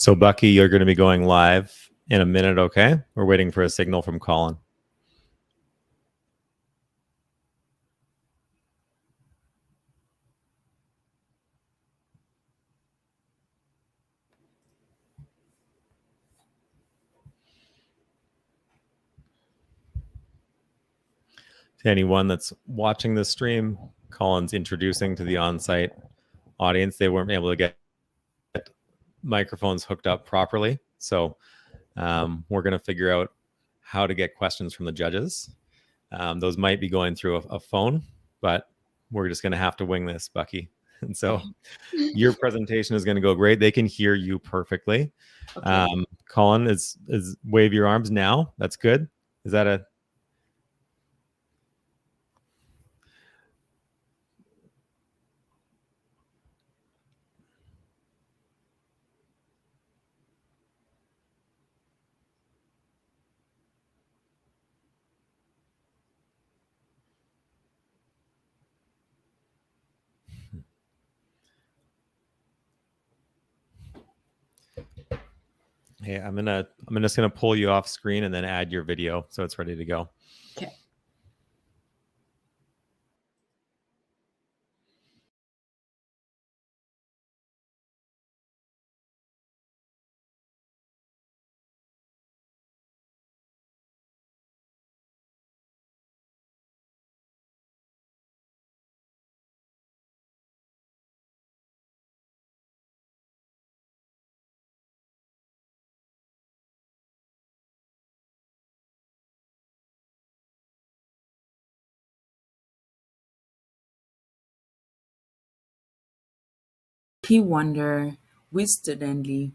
So, Bucky, you're going to be going live in a minute, okay? We're waiting for a signal from Colin. To anyone that's watching this stream, Colin's introducing to the on-site audience. They weren't able to get microphones hooked up properly. So we're going to figure out how to get questions from the judges. Those might be going through a phone, but we're just going to have to wing this, Bucky. And so your presentation is going to go great. They can hear you perfectly. Okay. Colin, is wave your arms now. That's good. Is that a... Hey, I'm just gonna pull you off screen and then add your video so it's ready to go. Okay. He wonder with studently.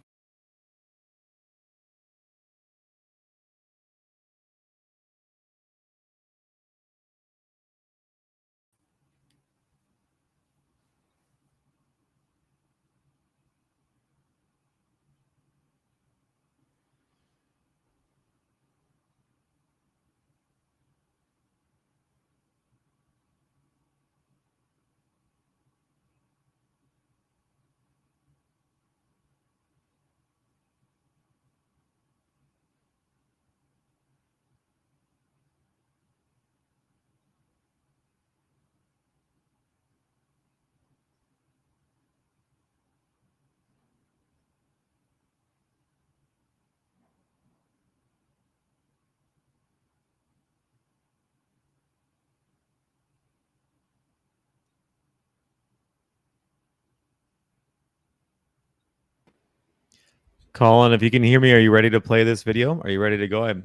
Colin, if you can hear me, are you ready to play this video? Are you ready to go?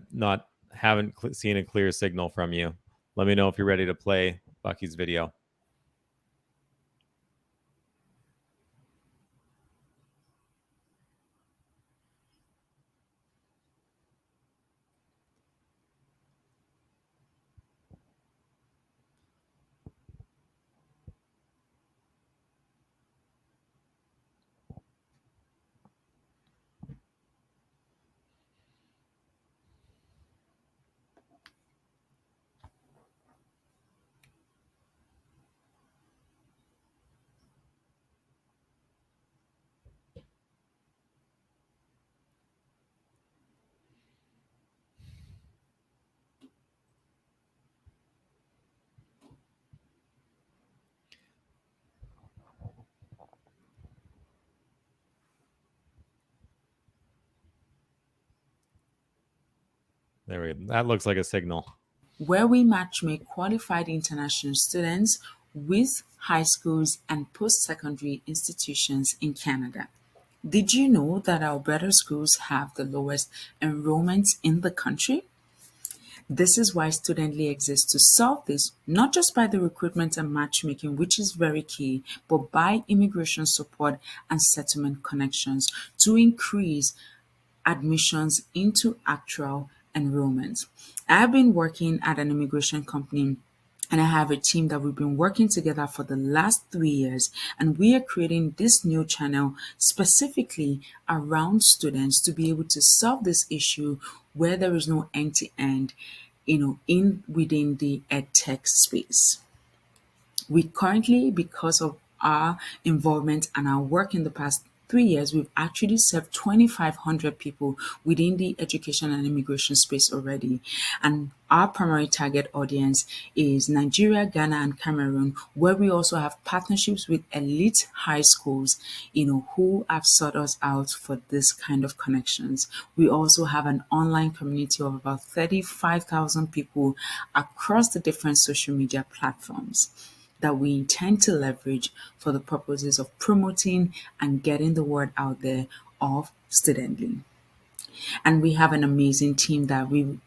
Haven't seen a clear signal from you. Let me know if you're ready to play Bucky's video. There we go. That looks like a signal. Where we matchmake qualified international students with high schools and post-secondary institutions in Canada. Did you know that Alberta schools have the lowest enrollments in the country? This is why Studently exists to solve this, not just by the recruitment and matchmaking, which is very key, but by immigration support and settlement connections to increase admissions into actual enrollment. I've been working at an immigration company and I have a team that we've been working together for the last 3 years, and we are creating this new channel specifically around students to be able to solve this issue where there is no end to end, in within the edtech space. We currently, because of our involvement and our work in the past 3 years, we've actually served 2,500 people within the education and immigration space already. And our primary target audience is Nigeria, Ghana, and Cameroon, where we also have partnerships with elite high schools, who have sought us out for this kind of connections. We also have an online community of about 35,000 people across the different social media platforms that we intend to leverage for the purposes of promoting and getting the word out there of Studently. And we have an amazing team that we've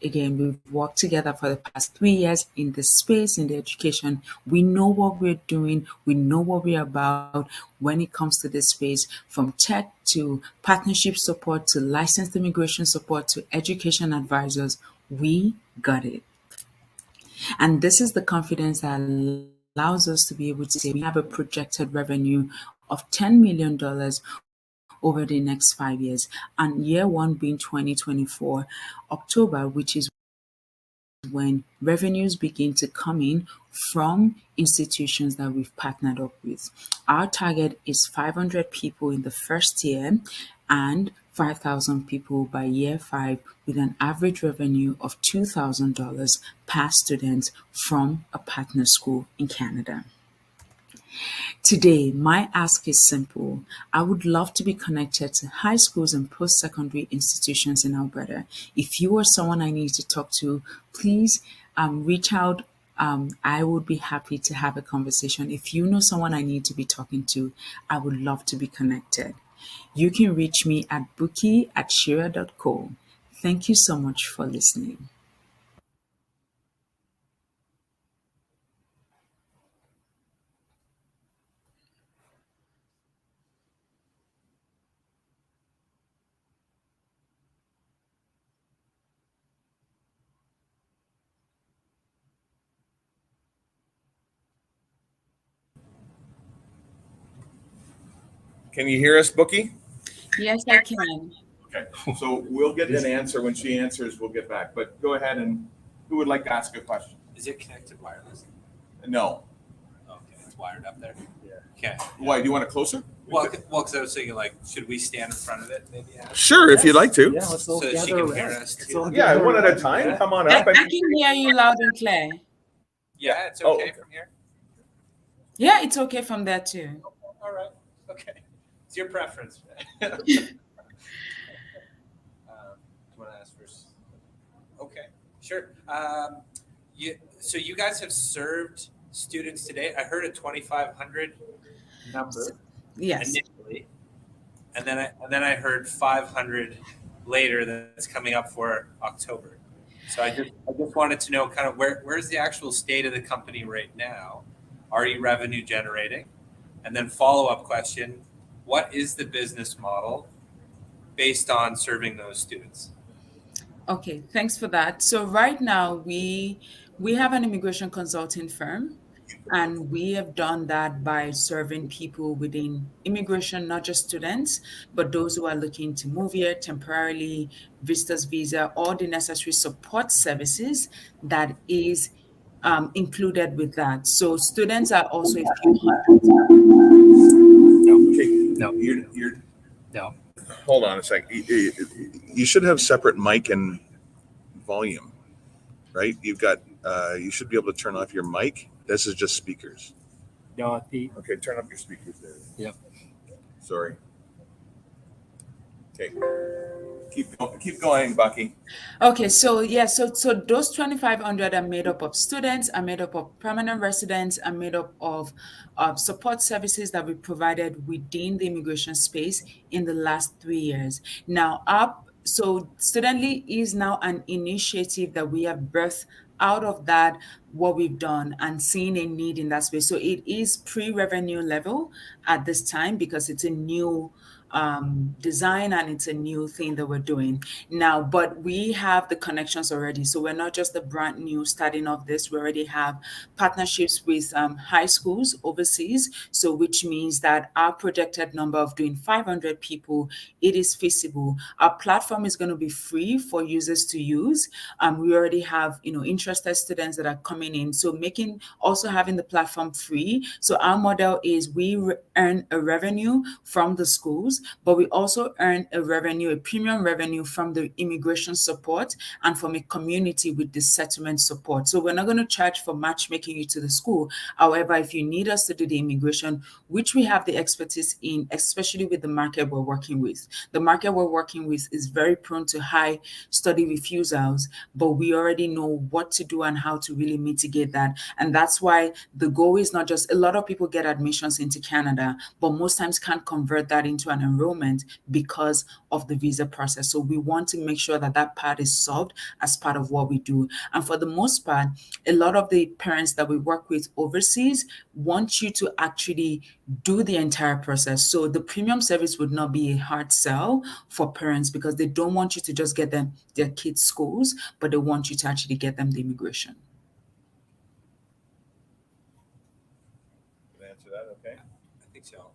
worked together for the past 3 years in this space, in the education. We know what we're doing, we know what we're about when it comes to this space, from tech to partnership support to licensed immigration support to education advisors. We got it. And this is the confidence that allows us to be able to say we have a projected revenue of $10 million over the next 5 years. And year one being 2024, October, which is when revenues begin to come in from institutions that we've partnered up with. Our target is 500 people in the first year and 5,000 people by year 5, with an average revenue of $2,000 per student from a partner school in Canada. Today, my ask is simple. I would love to be connected to high schools and post-secondary institutions in Alberta. If you are someone I need to talk to, please reach out. I would be happy to have a conversation. If you know someone I need to be talking to, I would love to be connected. You can reach me at bookie@shira.co. Thank you so much for listening. Can you hear us, Bookie? Yes, I can. Okay, so we'll get an answer. When she answers, we'll get back. But go ahead, and who would like to ask a question? Is it connected wireless? No. Okay, it's wired up there. Yeah. Okay. Why? Do you want it closer? Well, because I was thinking, like, should we stand in front of it, maybe? Sure, if you'd like to. Yeah, let's all So she gather can hear around. us Let's too. all Yeah, gather one at a around. time. Yeah. Come on I up. can hear you loud and clear. Yeah, it's Oh, okay okay. from here. Yeah, it's okay from there too. All right. Okay. It's your preference. Do you want to ask first? Okay, sure. So you guys have served students today. I heard a 2,500 number Yes. initially, and then I heard 500 later. That's coming up for October. So I just wanted to know kind of where's the actual state of the company right now? Are you revenue generating? And then follow-up question, what is the business model based on serving those students? Okay, thanks for that. So right now we have an immigration consulting firm, and we have done that by serving people within immigration, not just students, but those who are looking to move here temporarily, visitors visa, all the necessary support services that is included with that. So students are also a few hundred. Okay. No. You're. No. Hold on a sec. You should have separate mic and volume, right? You've got. You should be able to turn off your mic. This is just speakers. No, the Okay, turn up your speakers there. Yep. Sorry. Okay. Keep going, Bucky. Okay, so yeah, so those 2,500 are made up of students, are made up of permanent residents, are made up of support services that we provided within the immigration space in the last 3 years. Now, so Studently is now an initiative that we have birthed out of that, what we've done and seeing a need in that space. So it is pre-revenue level at this time because it's a new design and it's a new thing that we're doing now, but we have the connections already. So we're not just a brand new starting off this. We already have partnerships with high schools overseas. So which means that our projected number of doing 500 people, it is feasible. Our platform is going to be free for users to use. We already have, interested students that are coming in. So also having the platform free. So our model is we earn a revenue from the schools, schools, but we also earn a premium revenue from the immigration support and from a community with the settlement support. So we're not going to charge for matchmaking you to the school. However, if you need us to do the immigration, which we have the expertise in, especially with the market we're working with. The market we're working with is very prone to high study refusals, but we already know what to do and how to really mitigate that. And that's why the goal is not just, a lot of people get admissions into Canada, but most times can't convert that into an enrollment because of the visa process. So we want to make sure that that part is solved as part of what we do. And for the most part, a lot of the parents that we work with overseas want you to actually do the entire process. So the premium service would not be a hard sell for parents because they don't want you to just get them their kids' schools, but they want you to actually get them the immigration. Can I answer that? Okay. I think so.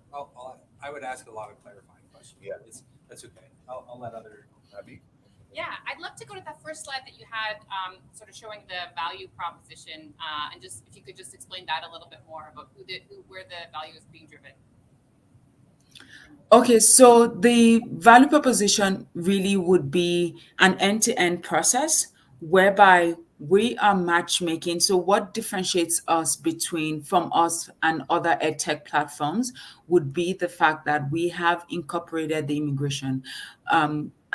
I would ask a lot of clarifying questions. Yeah. That's okay. I'll let other. Abby? Yeah, I'd love to go to that first slide that you had, sort of showing the value proposition, and just if you could just explain that a little bit more about where the value is being driven. Okay, so the value proposition really would be an end-to-end process whereby we are matchmaking. So what differentiates us from us and other edtech platforms would be the fact that we have incorporated the immigration.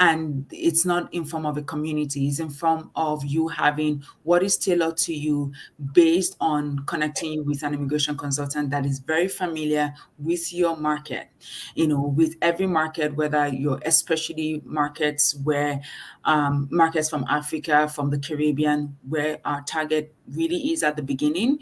And it's not in form of a community, it's in form of you having what is tailored to you based on connecting you with an immigration consultant that is very familiar with your market. With every market, whether you're especially markets where markets from Africa, from the Caribbean, where our target really is at the beginning,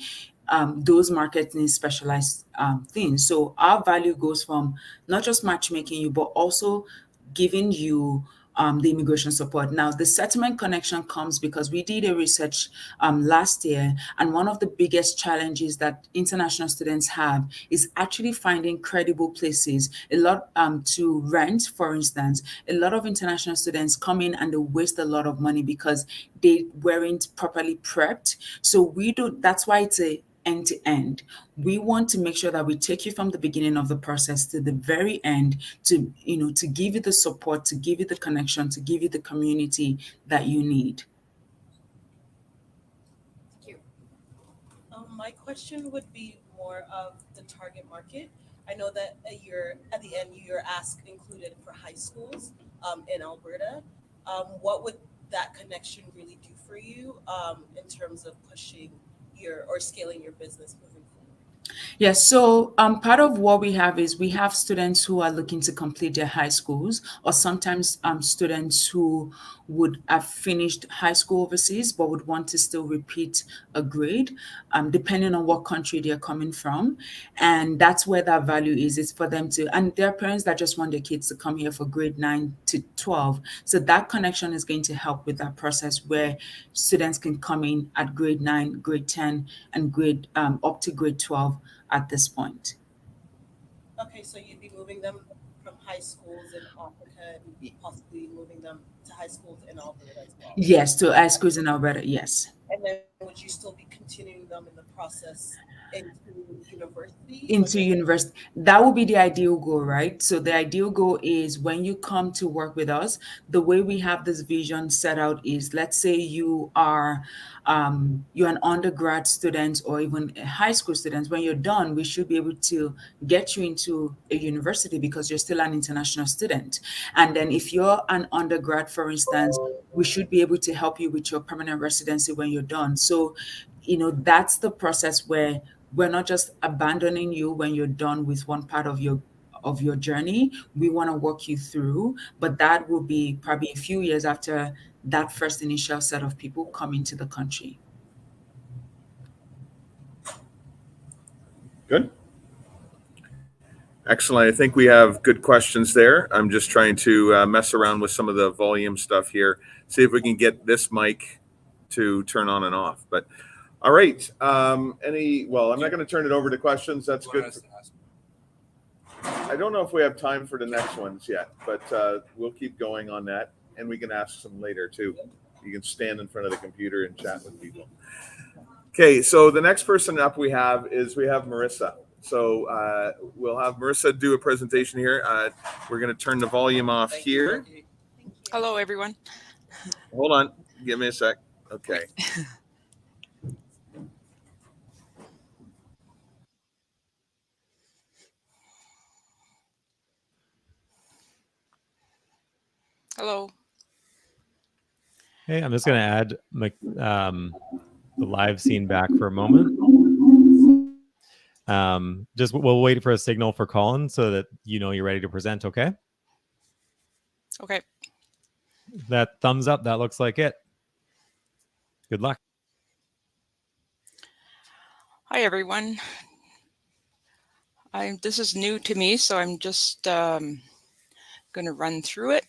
those markets need specialized things. So our value goes from not just matchmaking you, but also giving you the immigration support. Now, the settlement connection comes because we did a research last year, and one of the biggest challenges that international students have is actually finding credible places. A lot to rent, for instance. A lot of international students come in and they waste a lot of money because they weren't properly prepped. So that's why it's a end to end. We want to make sure that we take you from the beginning of the process to the very end to give you the support, to give you the connection, to give you the community that you need. Thank you. My question would be more of the target market. I know that at the end you're included for high schools in Alberta. What would that connection really do for you in terms of pushing or scaling your business moving forward? Yes, so part of what we have is we have students who are looking to complete their high schools, or sometimes students who would have finished high school overseas but would want to still repeat a grade, depending on what country they're coming from. And that's where that value is. It's for them to, and there are parents that just want their kids to come here for grade 9 to 12. So that connection is going to help with that process where students can come in at grade 9, grade 10, and grade up to grade 12 at this point. Okay, so you'd be moving them from high schools in Africa and possibly moving them to high schools in Alberta as well? Yes, to high schools in Alberta, yes. And then would you still be continuing them in the process into university? Into university. That would be the ideal goal, right? So the ideal goal is when you come to work with us, the way we have this vision set out is, let's say you are you're an undergrad student or even a high school student. When you're done, we should be able to get you into a university because you're still an international student. And then if you're an undergrad, for instance, we should be able to help you with your permanent residency when you're done. So, that's the process where we're not just abandoning you when you're done with one part of your journey. We want to walk you through, but that will be probably a few years after that first initial set of people come into the country. Good. Excellent. I think we have good questions there. I'm just trying to mess around with some of the volume stuff here, see if we can get this mic to turn on and off. But all right. I'm not going to turn it over to questions. That's good. I don't know if we have time for the next ones yet, but we'll keep going on that, and we can ask some later too. You can stand in front of the computer and chat with people. Okay, so the next person up we have Marissa. So we'll have Marissa do a presentation here. We're going to turn the volume off Thank you, here. Becky. Thank you. Hello, everyone. Hold on. Give me a sec. Okay. Hello. Hey, I'm just going to add the live scene back for a moment. Just we'll wait for a signal for Colin so that you know you're ready to present. Okay. Okay. That thumbs up. That looks like it. Good luck. Hi, everyone. This is new to me, so I'm just going to run through it.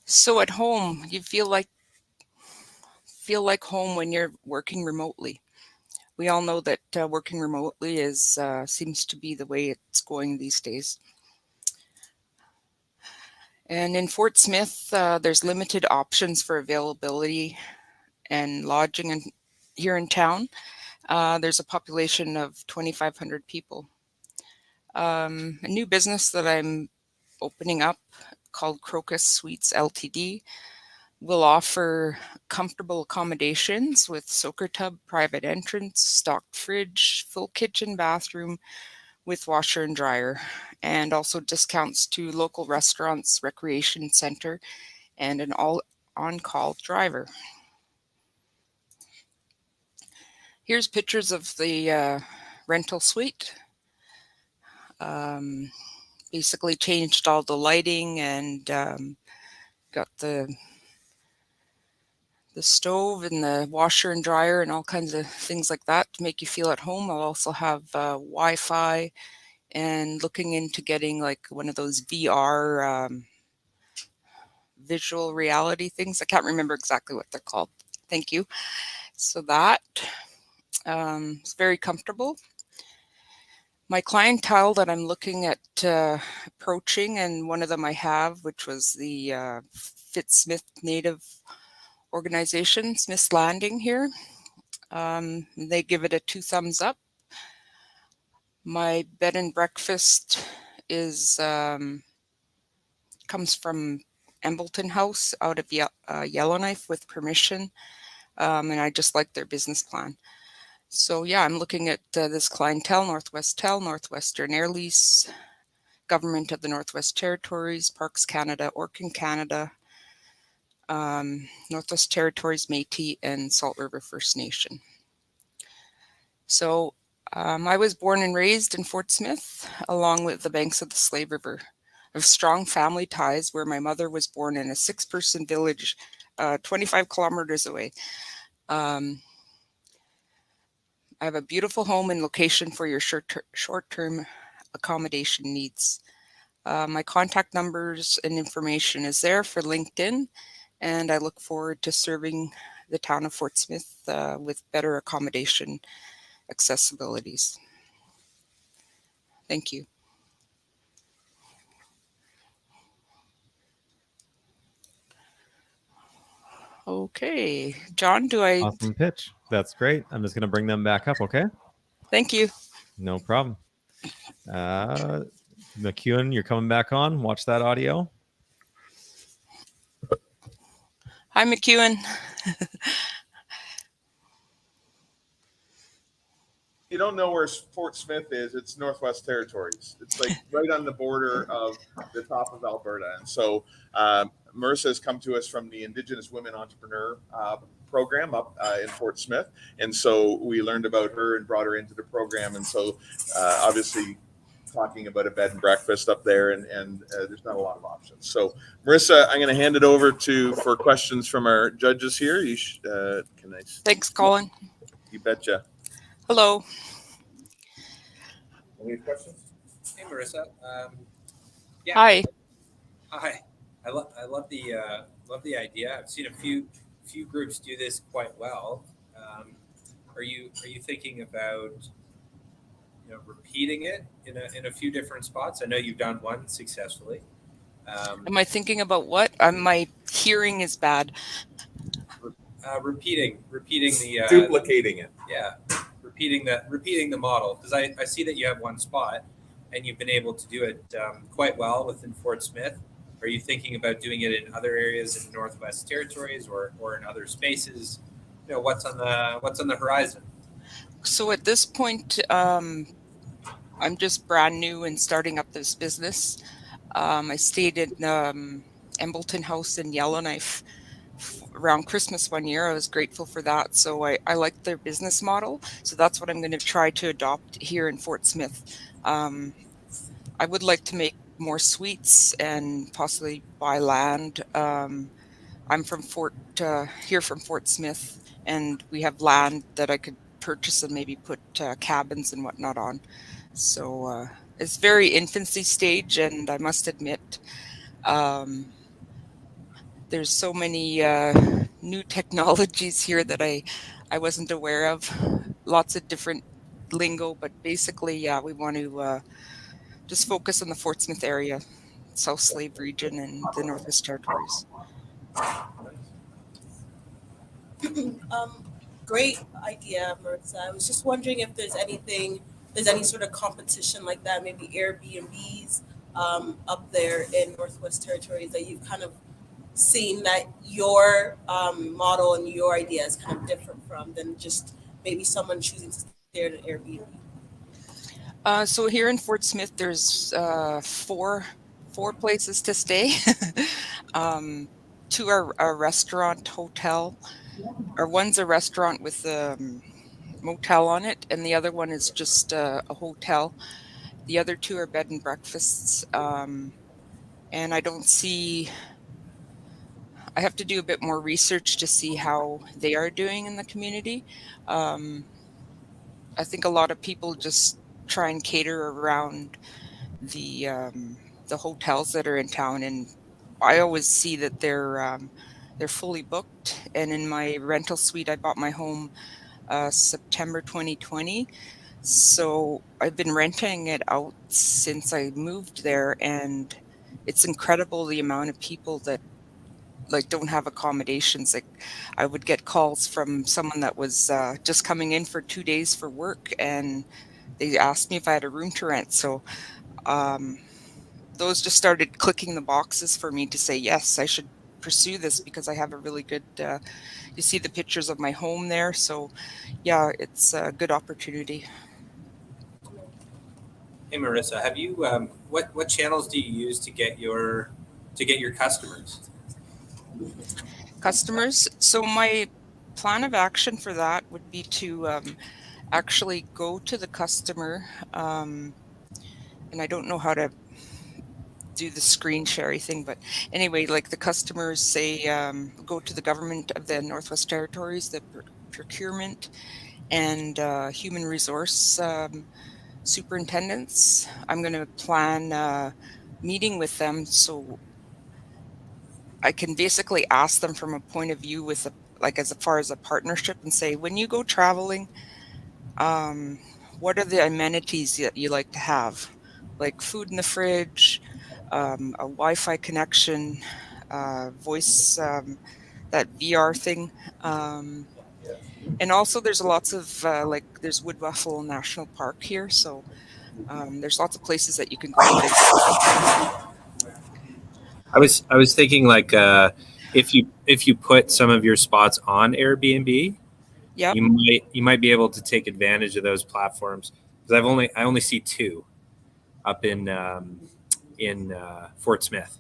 So at home, you feel like home when you're working remotely. We all know that working remotely is seems to be the way it's going these days. And in Fort Smith, there's limited options for availability and lodging here in town. There's a population of 2,500 people. A new business that I'm opening up called Crocus Suites Ltd. will offer comfortable accommodations with soaker tub, private entrance, stocked fridge, full kitchen, bathroom with washer and dryer, and also discounts to local restaurants, recreation center, and an on-call driver. Here's pictures of the rental suite. Basically changed all the lighting and got the stove and the washer and dryer and all kinds of things like that to make you feel at home. I'll also have Wi-Fi and looking into getting like one of those VR visual reality things. I can't remember exactly what they're called. Thank you. So that is very comfortable. My clientele that I'm looking at approaching, and one of them I have, which was the Fitz-Smith Native organization, Smith's Landing here. They give it a 2 thumbs up. My bed and breakfast is comes from Embleton House out of Yellowknife with permission, and I just like their business plan. So yeah, I'm looking at this clientele: Northwest Tel, Northwestern Air Lease, Government of the Northwest Territories, Parks Canada, Orkin Canada, Northwest Territories, Métis, and Salt River First Nation. So I was born and raised in Fort Smith, along with the banks of the Slave River. I have strong family ties where my mother was born in a 6-person village 25 kilometers away. I have a beautiful home and location for your short-term accommodation needs. My contact numbers and information is there for LinkedIn, and I look forward to serving the town of Fort Smith with better accommodation accessibilities. Thank you. Okay, John, Awesome pitch. That's great. I'm just going to bring them back up. Okay. Thank you. No problem. MacEwan, you're coming back on. Watch that audio. Hi, MacEwan. You don't know where Fort Smith is, it's Northwest Territories. It's like right on the border of the top of Alberta. And so Marissa has come to us from the Indigenous Women Entrepreneur program up in Fort Smith. And so we learned about her and brought her into the program. And so obviously talking about a bed and breakfast up there, and there's not a lot of options. So Marissa, I'm going to hand it over for questions from our judges here. Thanks, Colin. You betcha. Hello. Any questions? Hey, Marissa. Yeah. Hi. Hi. I love the idea. I've seen a few groups do this quite well. Are you thinking about repeating it in a few different spots? I know you've done one successfully. Am I thinking about what? My hearing is bad. Repeating the Duplicating it. yeah, repeating the model, because I see that you have one spot and you've been able to do it quite well within Fort Smith. Are you thinking about doing it in other areas in the Northwest Territories or in other spaces? What's on the horizon? So at this point, I'm just brand new and starting up this business. I stayed in Embleton House in Yellowknife around Christmas one year. I was grateful for that. So I liked their business model. So that's what I'm going to try to adopt here in Fort Smith. I would like to make more suites and possibly buy land. I'm from here from Fort Smith, and we have land that I could purchase and maybe put cabins and whatnot on. So it's very infancy stage, and I must admit, there's so many new technologies here that I wasn't aware of. Lots of different lingo, but basically, yeah, we want to just focus on the Fort Smith area, South Slave region, and the Northwest Territories. Great idea, Marissa. I was just wondering if there's any sort of competition like that, maybe Airbnbs up there in Northwest Territories that you've kind of seen that your model and your idea is kind of different from than just maybe someone choosing to stay at an Airbnb. So here in Fort Smith, there's four places to stay. Two are a restaurant, hotel, or one's a restaurant with a motel on it, and the other one is just a hotel. The other two are bed and breakfasts, and I don't see. I have to do a bit more research to see how they are doing in the community. I think a lot of people just try and cater around the hotels that are in town, and I always see that they're fully booked. And in my rental suite, I bought my home September 2020, so I've been renting it out since I moved there, and it's incredible the amount of people that like don't have accommodations. Like I would get calls from someone that was just coming in for 2 days for work, and they asked me if I had a room to rent. So those just started clicking the boxes for me to say, yes, I should pursue this because I have a really good, you see the pictures of my home there. So yeah, it's a good opportunity. Hey Marissa, have you what channels do you use to get your customers? So my plan of action for that would be to actually go to the customer, and I don't know how to do the screen share thing, but anyway, like the customers say, go to the government of the Northwest Territories, the procurement and human resource superintendents. I'm going to plan a meeting with them so I can basically ask them from a point of view with like as far as a partnership, and say, when you go traveling, what are the amenities that you like to have, like food in the fridge, a Wi-Fi connection, voice, that VR thing. And also there's lots of like there's Wood Buffalo National Park here, so there's lots of places that you can go and visit. I was thinking like if you put some of your spots on Airbnb, Yep. you might be able to take advantage of those platforms, because I only see two up in Fort Smith,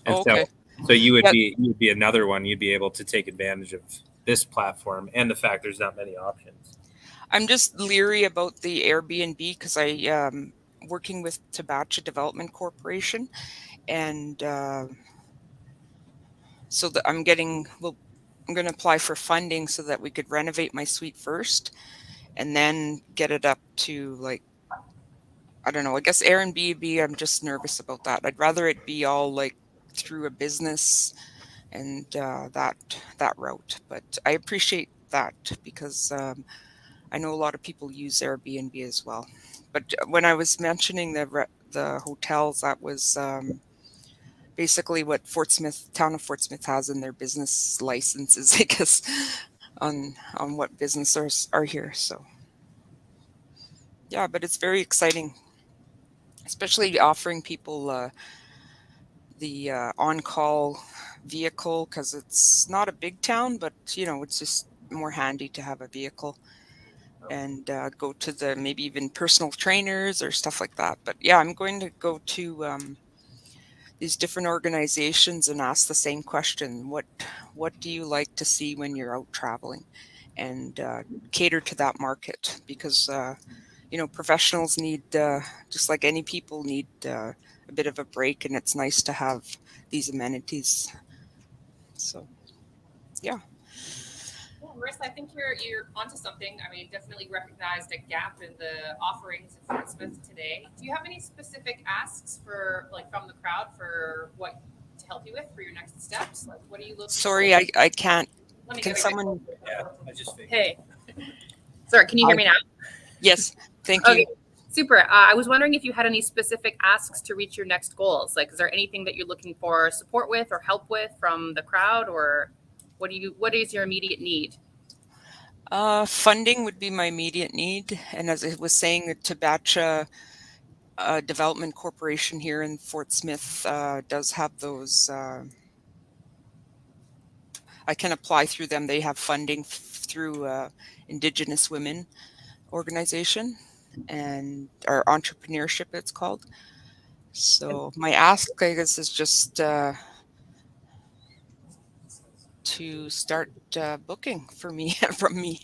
and Okay. so you would Yeah. be another one. You'd be able to take advantage of this platform and the fact there's not many options. I'm just leery about the Airbnb because I working with Tabacha Development Corporation, and so that I'm going to apply for funding so that we could renovate my suite first, and then get it up to like, I don't know. I guess Airbnb. I'm just nervous about that. I'd rather it be all like through a business and that route. But I appreciate that because I know a lot of people use Airbnb as well. But when I was mentioning the hotels, that was basically what town of Fort Smith has in their business licenses, I guess, on what businesses are here. So yeah, but it's very exciting, especially offering people the on-call vehicle, because it's not a big town, but it's just more handy to have a vehicle and go to the maybe even personal trainers or stuff like that. But yeah, I'm going to go to these different organizations and ask the same question: what do you like to see when you're out traveling, and cater to that market, because professionals need, just like any people, need a bit of a break, and it's nice to have these amenities. So yeah. Yeah, Marissa, I think you're onto something. I mean, definitely recognized a gap in the offerings at Fort Smith today. Do you have any specific asks for from the crowd for what to help you with for your next steps? Like, what are you looking Sorry, for? I can't. Let me Can get a someone? Yeah, I just figured. Hey, sorry, can you hear me now? Yes, thank you. Okay, super. I was wondering if you had any specific asks to reach your next goals. Like, is there anything that you're looking for support with or help with from the crowd, or what is your immediate need? Funding would be my immediate need, and as I was saying, the Tabacha Development Corporation here in Fort Smith does have those. I can apply through them. They have funding through Indigenous Women organization, and our entrepreneurship, it's called. So my ask, I guess, is just to start booking for me from me.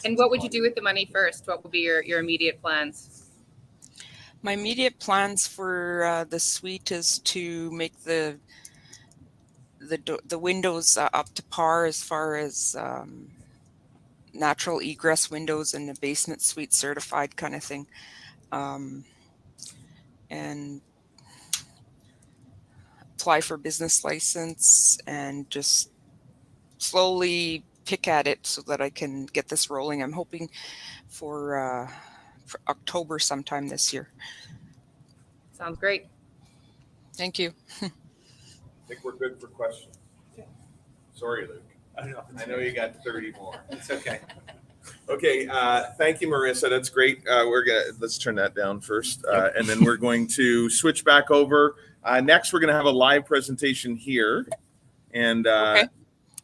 And what would you do with the money first? What would be your immediate plans? My immediate plans for the suite is to make the windows up to par, as far as natural egress windows, and the basement suite certified kind of thing, and apply for business license and just slowly pick at it so that I can get this rolling. I'm hoping for October sometime this year. Sounds great. Thank you. I think we're good for questions. Sorry, Luke. I know you got 30 more. It's okay. Okay, thank you, Marissa. That's great. Let's turn that down first, and then we're going to switch back over. Next, we're going to have a live presentation here, and Okay.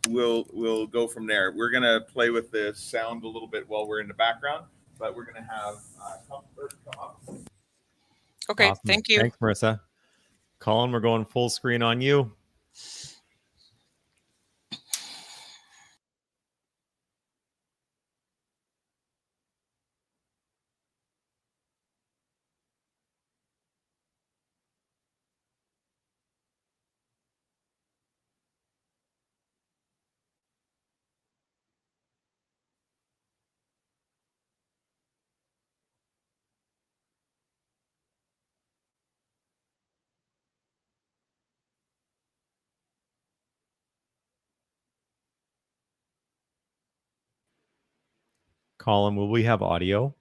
we'll go from there. We're going to play with the sound a little bit while we're in the background, but we're going to have Comfort come up. Okay. Awesome. Thank you. Thanks, Marissa. Colin, we're going full screen on you. Colin, will we have audio?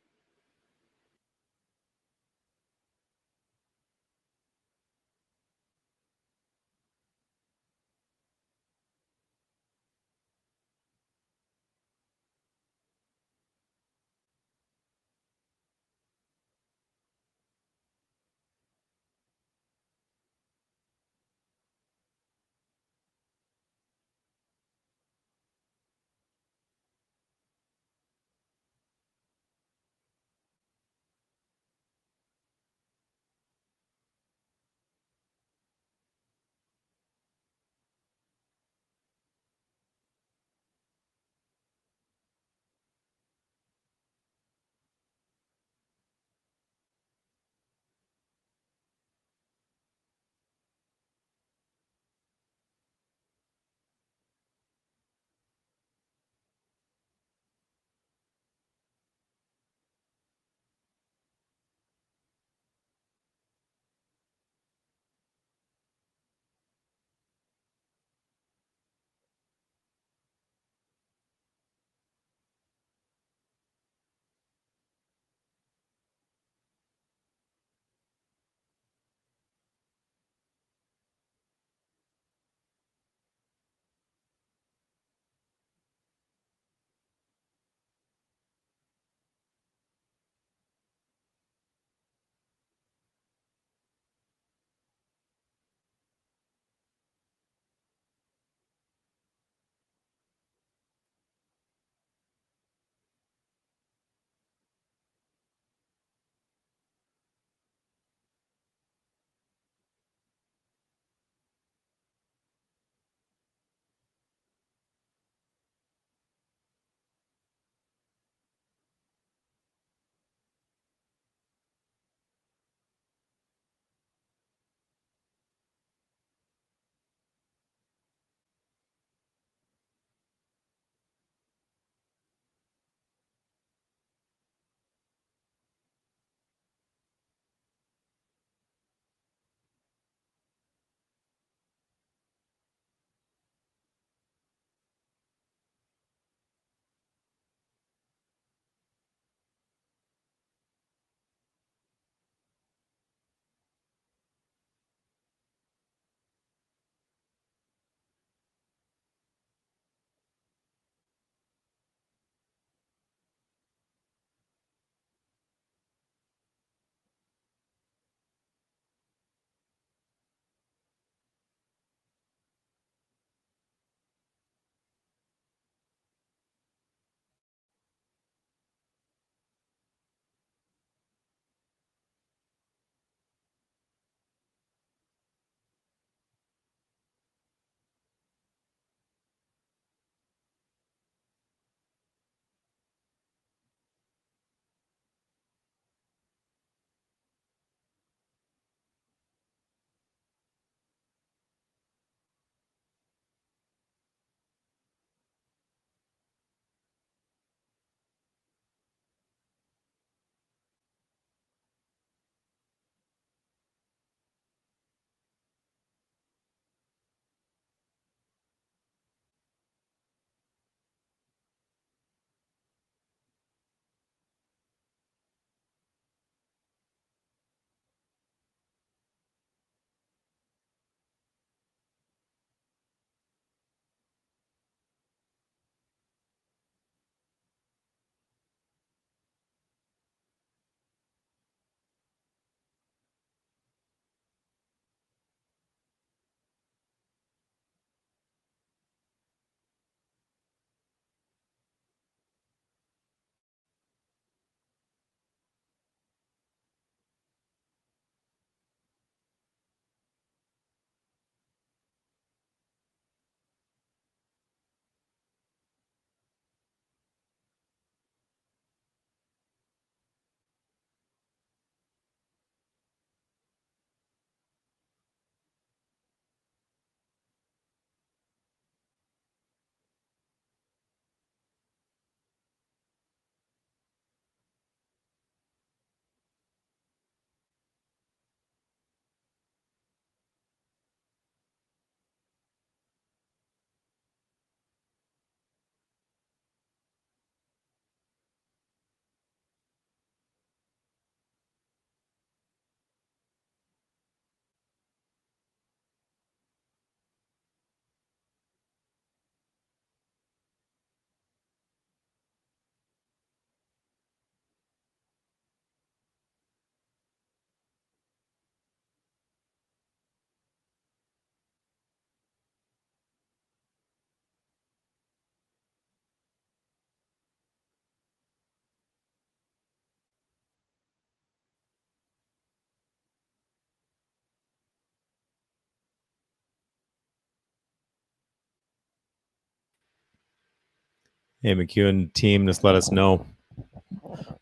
Hey, MacEwan team, just let us know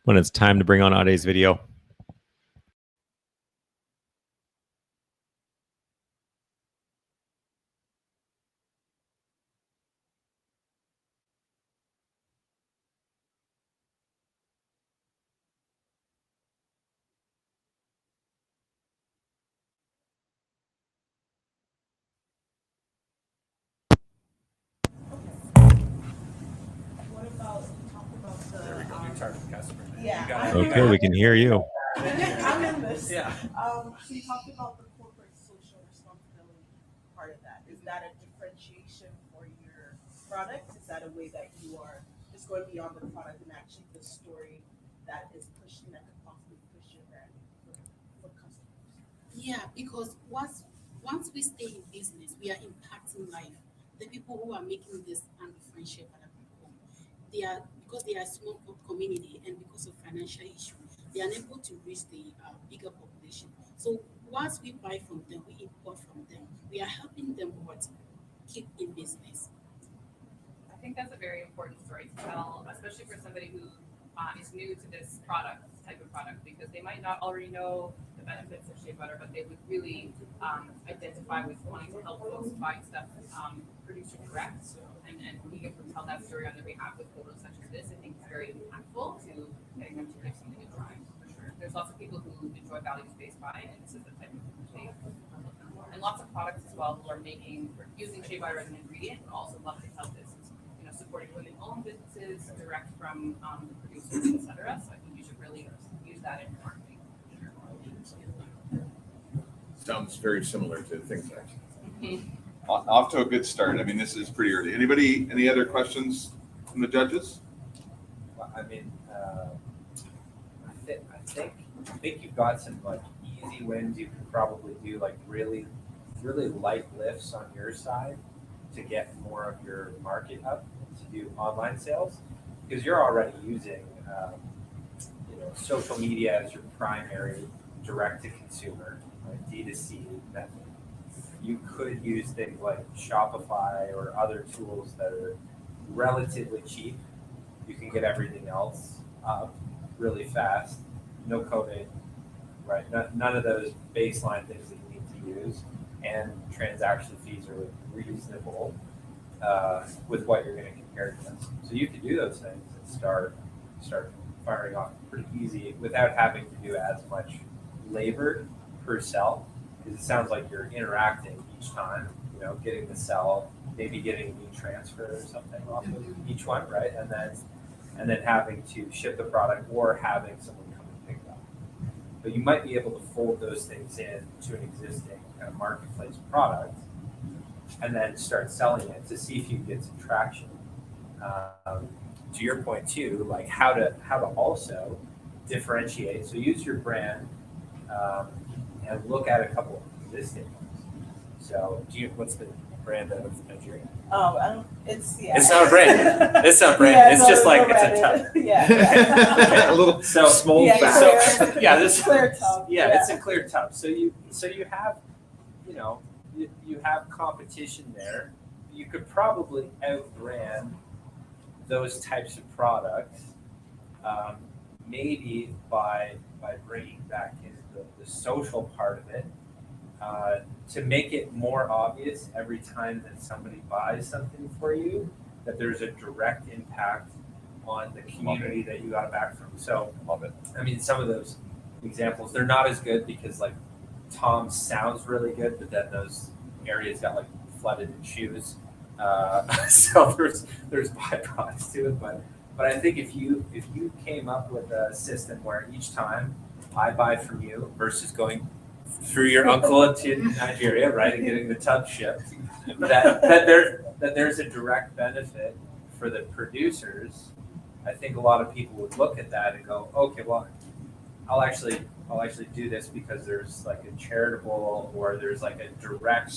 when it's time to bring on Ade's video. What about talk about There we go. New target customer. Yeah. You got it. Okay, we can hear you. I'm in this. Yeah. So you talked about the corporate social responsibility part of that. Is that a differentiation for your product? Is that a way that you are just going beyond the product and actually the story that is pushing that could possibly push your brand for customers? Yeah, because once we stay in business, we are impacting life. The people who are making this undifferentiate other people, they are because they are a small community and because of financial issue, they are unable to reach the bigger population. So once we buy from them, we import from them, we are helping them what keep in business. I think that's a very important story to tell, especially for somebody who is new to this type of product, because they might not already know the benefits of shea butter, but they would really identify with wanting to help folks buy stuff producer direct, and being able to tell that story on their behalf with photos such as this, I think is very impactful to getting them to give something a try, for sure. There's lots of people who enjoy values-based buying, and this is the type of thing. And lots of products as well who are using shea butter as an ingredient, but also love to help this. Supporting women-owned businesses direct from the producers, etc. So I think you should really use that in your marketing. Sounds very similar to things actually. Off to a good start. I mean, this is pretty early. Anybody, any other questions from the judges? Well, I mean, I think you've got some like easy wins. You can probably do like really light lifts on your side to get more of your market up to do online sales, because you're already using social media as your primary direct to consumer, like D2C method. You could use things like Shopify or other tools that are relatively cheap. You can get everything else up really fast, no coding, right? None of those baseline things that you need to use, and transaction fees are reasonable with what you're going to compare to. So you can do those things and start firing off pretty easy without having to do as much labor per sell, because it sounds like you're interacting each time, getting the sell, maybe getting a new transfer or something off of each one, right? And then having to ship the product or having someone come and pick it up. But you might be able to fold those things in to an existing kind of marketplace product and then start selling it to see if you can get some traction. To your point too, like how to also differentiate. So use your brand and look at a couple of existing ones. So what's the brand out of Nigeria? Oh, I don't. It's It's not a brand. It's not a brand. It's just like it's a tub. Yeah. A little small Yeah, bag. clear. Yeah, this Clear tub. Yeah, it's a clear tub. So you have, you have competition there. You could probably outbrand those types of products, maybe by bringing back in the social part of it, to make it more obvious every time that somebody buys something for you, that there's a direct impact on the community that you got back from. So, I mean, some of those examples, they're not as good because like Tom sounds really good, but then those areas got like flooded in shoes. So there's byproducts to it, but I think if you came up with a system where each time I buy from you versus going through your uncle into Nigeria, right, and getting the tub shipped, that there's a direct benefit for the producers. I think a lot of people would look at that and go, okay, well, I'll actually do this because there's like a charitable or there's like a direct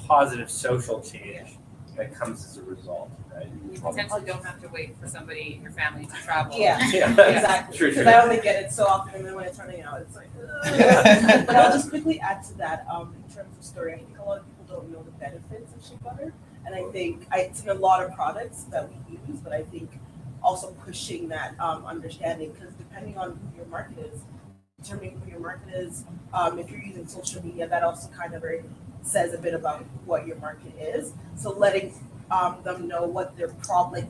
positive social change that comes as a result, right? You potentially don't have to wait for somebody in your family to travel. Yeah, Yeah. exactly. True. Because I only get it so often, and then when it's running out, it's like. But I'll just quickly add to that. In terms of story, I think a lot of people don't know the benefits of shea butter. And I think it's in a lot of products that we use, but I think also pushing that understanding, because depending on who your market is, determining who your market is, if you're using social media, that also kind of says a bit about what your market is. So letting them know what their problem,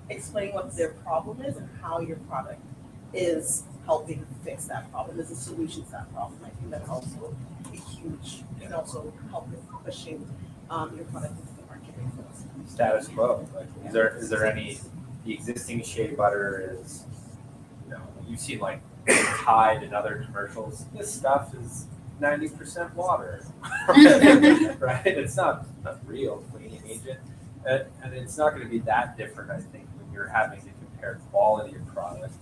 explaining what their problem is and how your product is helping fix that problem, is a solution to that problem. I think that's also a huge, can also help with pushing your product into the market. Status quo. Like, is there any, the existing shea butter is, you've seen like Tide and other commercials. This stuff is 90% water, right? It's not real cleaning agent, and it's not going to be that different. I think when you're having to compare quality of product,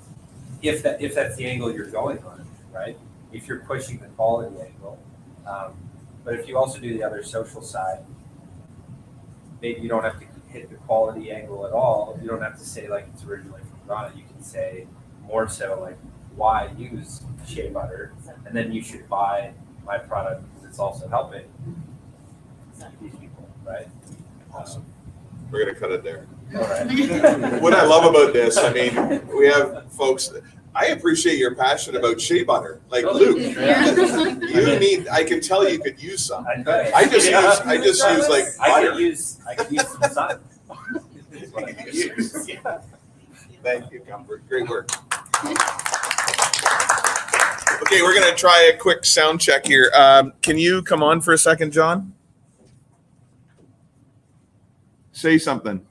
if that's the angle you're going on, right? If you're pushing the quality angle, but if you also do the other social side, maybe you don't have to hit the quality angle at all. You don't have to say like it's originally from Ghana. You can say more so like why use shea butter, and then you should buy my product because it's also helping these people, right? Awesome. We're gonna cut it there. All right. What I love about this, I mean, we have folks. I appreciate your passion about shea butter, like Luke. You need. I can tell you could use some. I just use like butter. I could use some sun. Thank you, Comfort. Great work. Okay, we're gonna try a quick sound check here. Can you come on for a second, John? Say something.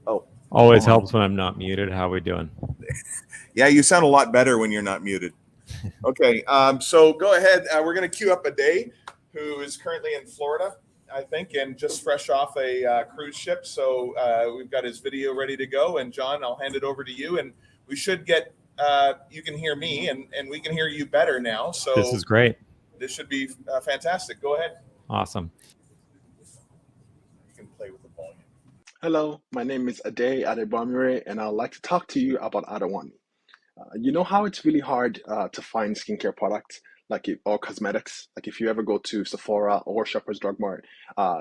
Oh. Always helps when I'm not muted. How we doing? Yeah, you sound a lot better when you're not muted. Okay, so go ahead. We're going to queue up Ade, who is currently in Florida, I think, and just fresh off a cruise ship. So we've got his video ready to go. And John, I'll hand it over to you. And we should get, you can hear me, and we can hear you better now. So this is great. This should be fantastic. Go ahead. Awesome. You can play with the volume. Hello, my name is Ade Adebamire, and I'd like to talk to you about Adewami. You know how it's really hard to find skincare products or cosmetics? Like if you ever go to Sephora or Shoppers Drug Mart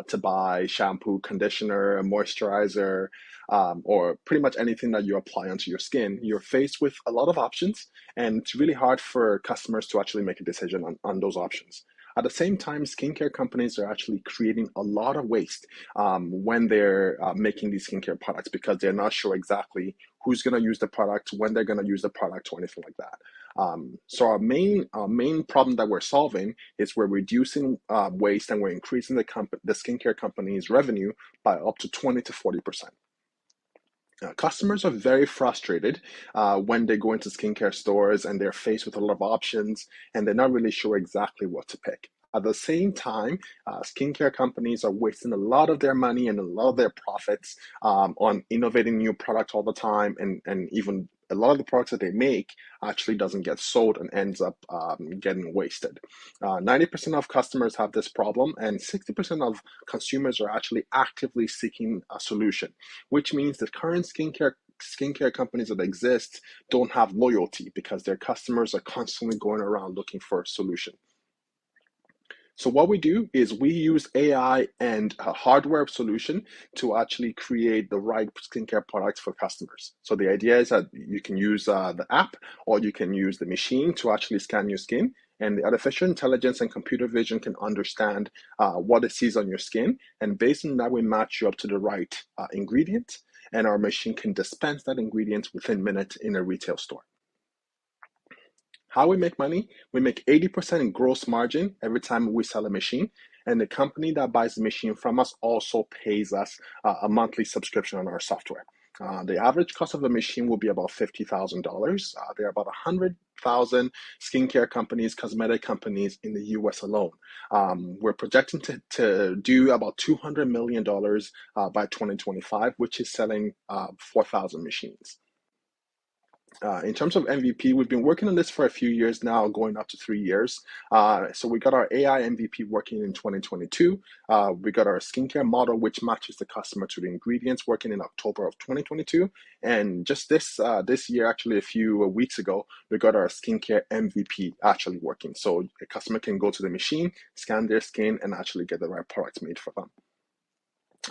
to buy shampoo, conditioner, moisturizer, or pretty much anything that you apply onto your skin, you're faced with a lot of options, and it's really hard for customers to actually make a decision on those options. At the same time, skincare companies are actually creating a lot of waste when they're making these skincare products because they're not sure exactly who's going to use the product, when they're going to use the product, or anything like that. So our main problem that we're solving is we're reducing waste and we're increasing the skincare company's revenue by up to 20 to 40%. Customers are very frustrated when they go into skincare stores and they're faced with a lot of options and they're not really sure exactly what to pick. At the same time, skincare companies are wasting a lot of their money and a lot of their profits on innovating new products all the time, and even a lot of the products that they make actually doesn't get sold and ends up getting wasted. 90% of customers have this problem, and 60% of consumers are actually actively seeking a solution, which means that current skincare companies that exist don't have loyalty because their customers are constantly going around looking for a solution. So what we do is we use AI and a hardware solution to actually create the right skincare products for customers. So the idea is that you can use the app or you can use the machine to actually scan your skin, and the artificial intelligence and computer vision can understand what it sees on your skin, and based on that we match you up to the right ingredient, and our machine can dispense that ingredient within minutes in a retail store. How we make money? We make 80% in gross margin every time we sell a machine, and the company that buys the machine from us also pays us a monthly subscription on our software. The average cost of a machine will be about $50,000. There are about 100,000 skincare companies, cosmetic companies in the US alone. We're projecting to do about $200 million by 2025, which is selling 4,000 machines. In terms of MVP, we've been working on this for a few years now, going up to 3 years. So we got our AI MVP working in 2022. We got our skincare model, which matches the customer to the ingredients, working in October of 2022. And just this year, actually a few weeks ago, we got our skincare MVP actually working. So a customer can go to the machine, scan their skin, and actually get the right products made for them.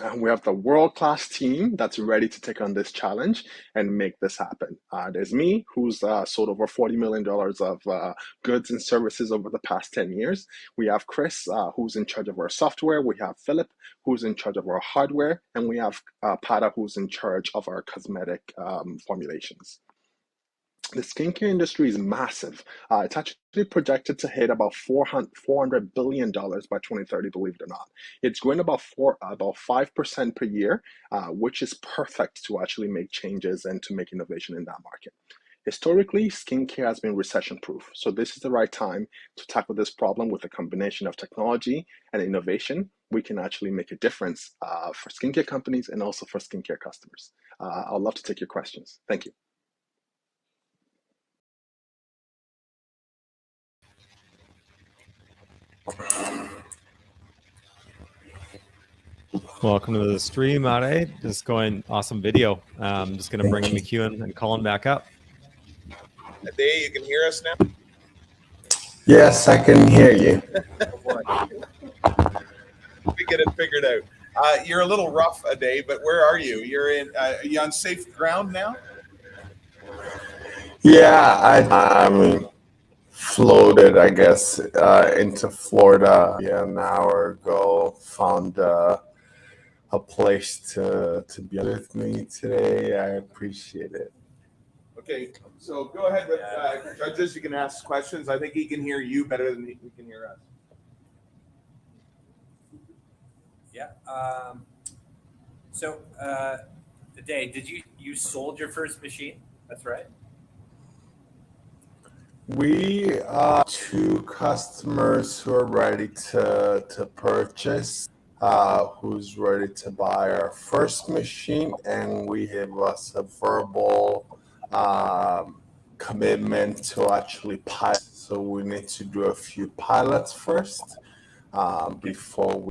And we have the world-class team that's ready to take on this challenge and make this happen. There's me, who's sold over $40 million of goods and services over the past 10 years. We have Chris, who's in charge of our software. We have Philip, who's in charge of our hardware. And we have Pada, who's in charge of our cosmetic formulations. The skincare industry is massive. It's actually projected to hit about $400 billion by 2030, believe it or not. It's growing about 5% per year, which is perfect to actually make changes and to make innovation in that market. Historically, skincare has been recession-proof, so this is the right time to tackle this problem with a combination of technology and innovation. We can actually make a difference for skincare companies and also for skincare customers. I'd love to take your questions. Thank you. Welcome to the stream, Ade. Just going awesome video. I'm just going to bring MacEwan and Colin back up. Ade, you can hear us now? Yes, I can hear you. We get it figured out. You're a little rough, Ade, but where are you? Are you on safe ground now? Yeah, I'm floated, I guess, into Florida an hour ago. Found a place to be with me today. I appreciate it. Okay, so go ahead with judges. You can ask questions. I think he can hear you better than he can hear us. Yeah. So, Ade, you sold your first machine? That's right. We are 2 customers who are ready to purchase, who's ready to buy our first machine, and we have a verbal commitment to actually pilot. So we need to do a few pilots first before we.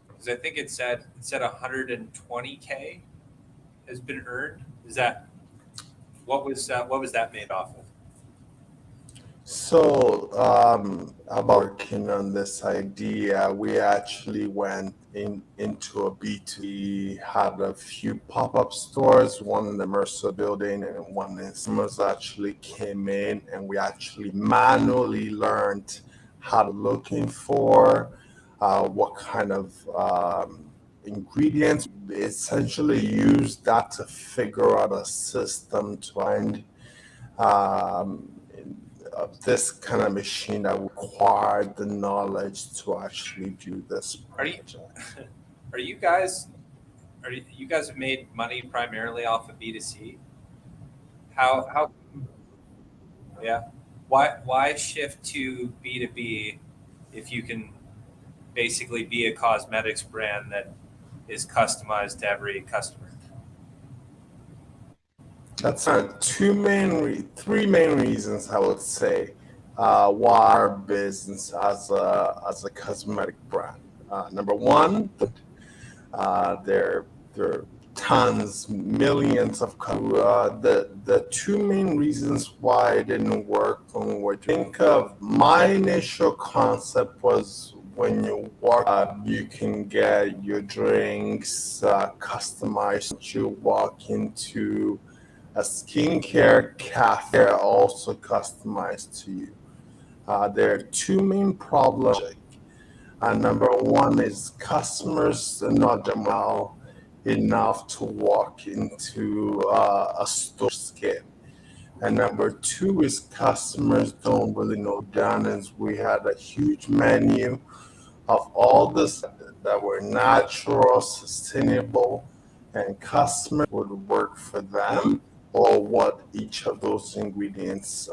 Because I think it said 120K has been earned. Is that what was that made off of? So, about working on this idea, we actually went into a B2B, had a few pop-up stores, one in the Mercer building and one in Summers actually came in, and we actually manually learned how to looking for, what kind of ingredients. We essentially used that to figure out a system to find this kind of machine that required the knowledge to actually do this project. Are you guys have made money primarily off of B2C? How yeah. Why shift to B2B if you can basically be a cosmetics brand that is customized to every customer? That's three main reasons I would say why our business as a cosmetic brand. Number one, there are tons, millions of the 2 main reasons why it didn't work when we were think of my initial concept was when you walk up, you can get your drinks customized. You walk into a skincare cafe also customized to you. There are 2 main problems. Number one is customers are not well enough to walk into a store skin. And number 2 is customers don't really know Dan's. We had a huge menu of all this that were natural, sustainable, and customers would work for them, or what each of those ingredients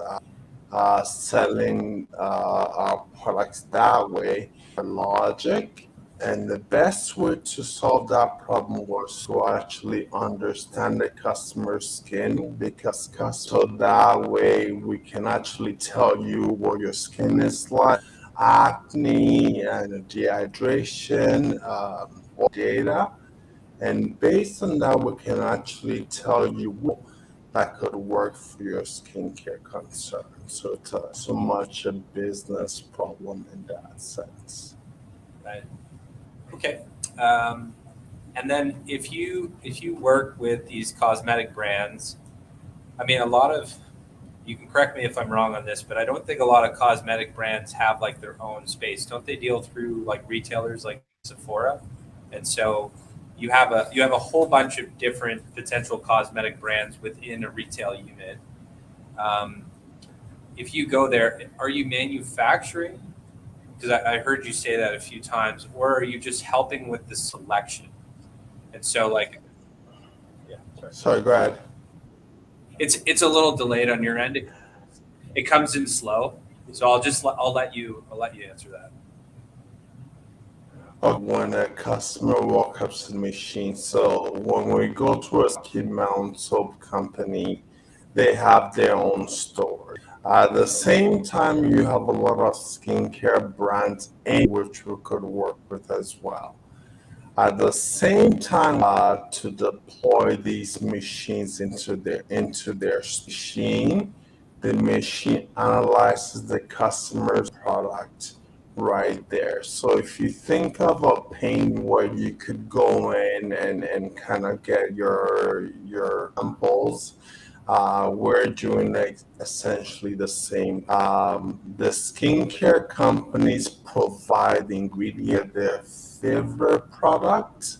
selling our products that way. Logic And the best way to solve that problem was to actually understand the customer's skin, because so that way we can actually tell you what your skin is like, acne and dehydration data. And based on that, we can actually tell you what that could work for your skincare concern. So it's so much a business problem in that sense. Right. Okay. And then if you work with these cosmetic brands, I mean, a lot of, you can correct me if I'm wrong on this, but I don't think a lot of cosmetic brands have like their own space. Don't they deal through like retailers like Sephora? And so you have a whole bunch of different potential cosmetic brands within a retail unit. If you go there, are you manufacturing? Because I heard you say that a few times, or are you just helping with the selection? And so, like, yeah, Sorry, go ahead. it's a little delayed on your end. It comes in slow, so I'll let you answer that. When a customer walks up to the machine, so when we go to a Kid Mount soap company, they have their own store. At the same time, you have a lot of skincare brands in which we could work with as well. At the same time, to deploy these machines into their machine, the machine analyzes the customer's product right there. So if you think of a paint where you could go in and kind of get your samples, we're doing essentially the same. The skincare companies provide the ingredient, their favorite product,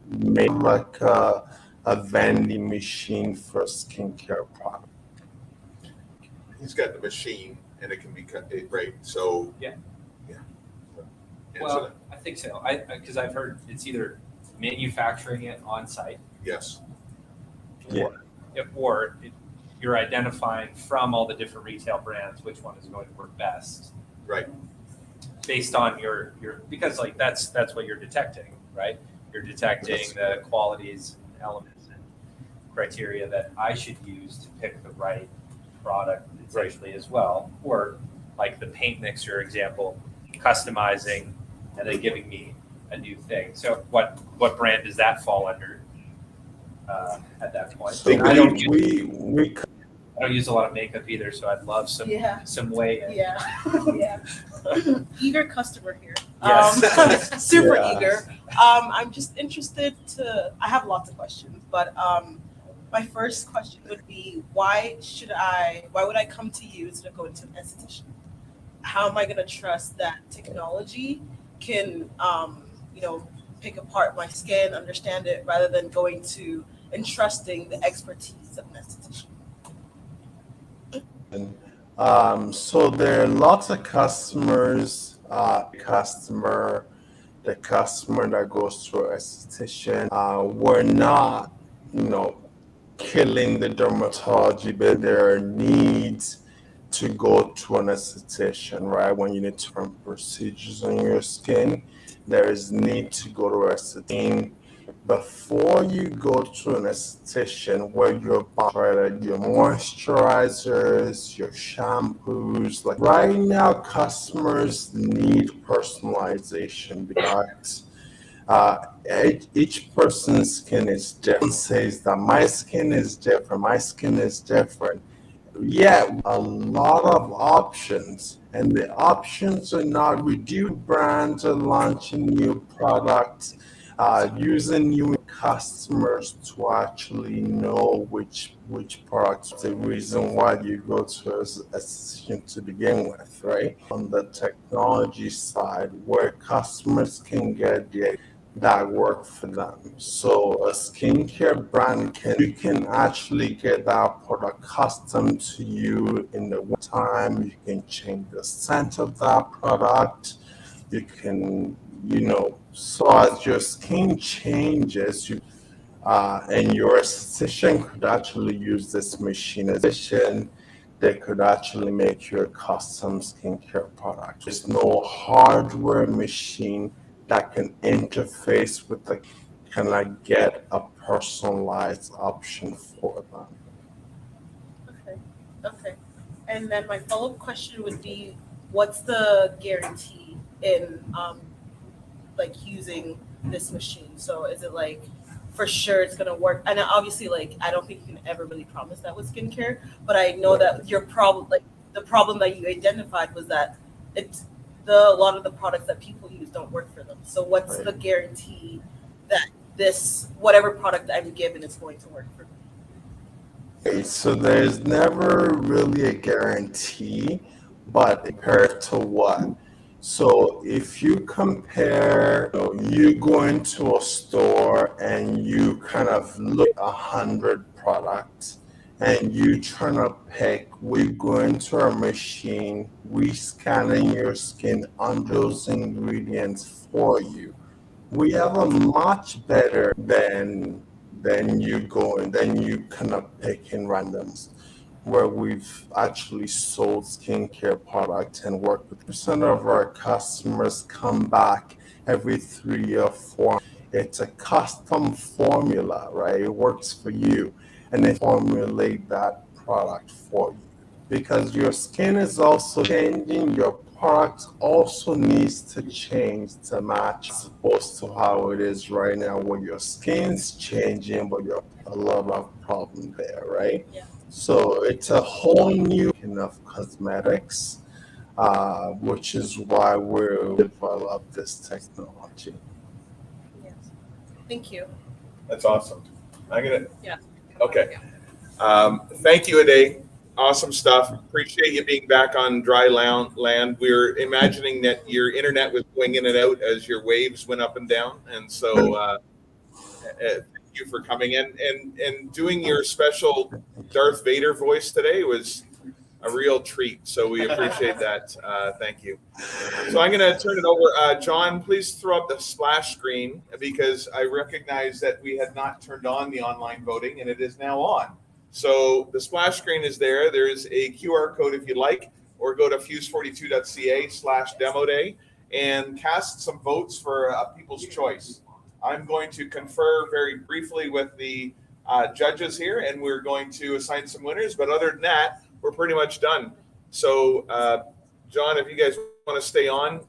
made like a vending machine for skincare product. He's got the machine, and it can be cut right. So Yeah. yeah. Well, I think so. Because I've heard it's either manufacturing it on site. Yes. Yeah. Or you're identifying from all the different retail brands which one is going to work best. Right. Based on your because like that's what you're detecting, right? You're detecting the qualities, elements, and criteria that I should use to pick the right product essentially as well. Or like the paint mixer example, customizing and then giving me a new thing. So what brand does that fall under at that point? So I don't use a lot of makeup either, so I'd love some way in. Yeah. Eager customer here. Yes. Super Yeah. eager. I'm just interested I have lots of questions, but my first question would be, why would I come to you instead of going to an esthetician? How am I going to trust that technology can, pick apart my skin, understand it, rather than going to and trusting the expertise of an esthetician? So there are lots of customers, the customer that goes to an esthetician, we're not, killing the dermatology, but there are needs to go to an esthetician, right? When you need to run procedures on your skin, there is need to go to an esthetician. Before you go to an esthetician, where you're buying your moisturizers, your shampoos, like right now, customers need personalization because each person's skin is different. Says that my skin is different. Yeah, a lot of options, and the options are not reduced. Brands are launching new products, using new customers to actually know which products. The reason why you go to a session to begin with, right? On the technology side, where customers can get that work for them. So a skincare brand you can actually get that product custom to you in the time. You can change the scent of that product. You can, so as your skin changes, and your esthetician could actually use this machine. Esthetician they could actually make you a custom skincare product. There's no hardware machine that can interface with the, can I get a personalized option for them? Okay. Okay. And then my follow-up question would be, what's the guarantee in like using this machine? So is it like for sure it's gonna work? And obviously, like I don't think you can ever really promise that with skincare, but I know that your problem, like the problem that you identified was that it's a lot of the products that people use don't work for them. So what's the guarantee that this whatever product I'm given is going to work for me? Okay, so there's never really a guarantee, but compared to what? So if you compare, you go into a store and you kind of look 100 products and you trying to pick, we go into our machine, we scanning your skin on those ingredients for you. We have a much better than you kind of picking randoms, where we've actually sold skincare products and worked with percent of our customers come back every 3 or 4. It's a custom formula, right? It works for you, and they formulate that product for you. Because your skin is also changing, your product also needs to change to match as opposed to how it is right now, where your skin's changing, but you have a lot of problem there, right? Yeah. So it's a whole new kind of cosmetics, which is why we developed this technology. Yes. Thank you. That's awesome. I'm gonna. Yeah. Okay. Thank you, Ade. Awesome stuff. Appreciate you being back on dry land. We're imagining that your internet was going in and out as your waves went up and down, and so thank you for coming in and doing your special Darth Vader voice today was a real treat. So we appreciate that. Thank you. So I'm going to turn it over. John, please throw up the splash screen because I recognize that we had not turned on the online voting and it is now on. So the splash screen is there. There is a QR code if you'd like, or go to fuse42.ca/demo day and cast some votes for a people's choice. I'm going to confer very briefly with the judges here, and we're going to assign some winners. But other than that, we're pretty much done. So, John, if you guys want to stay on,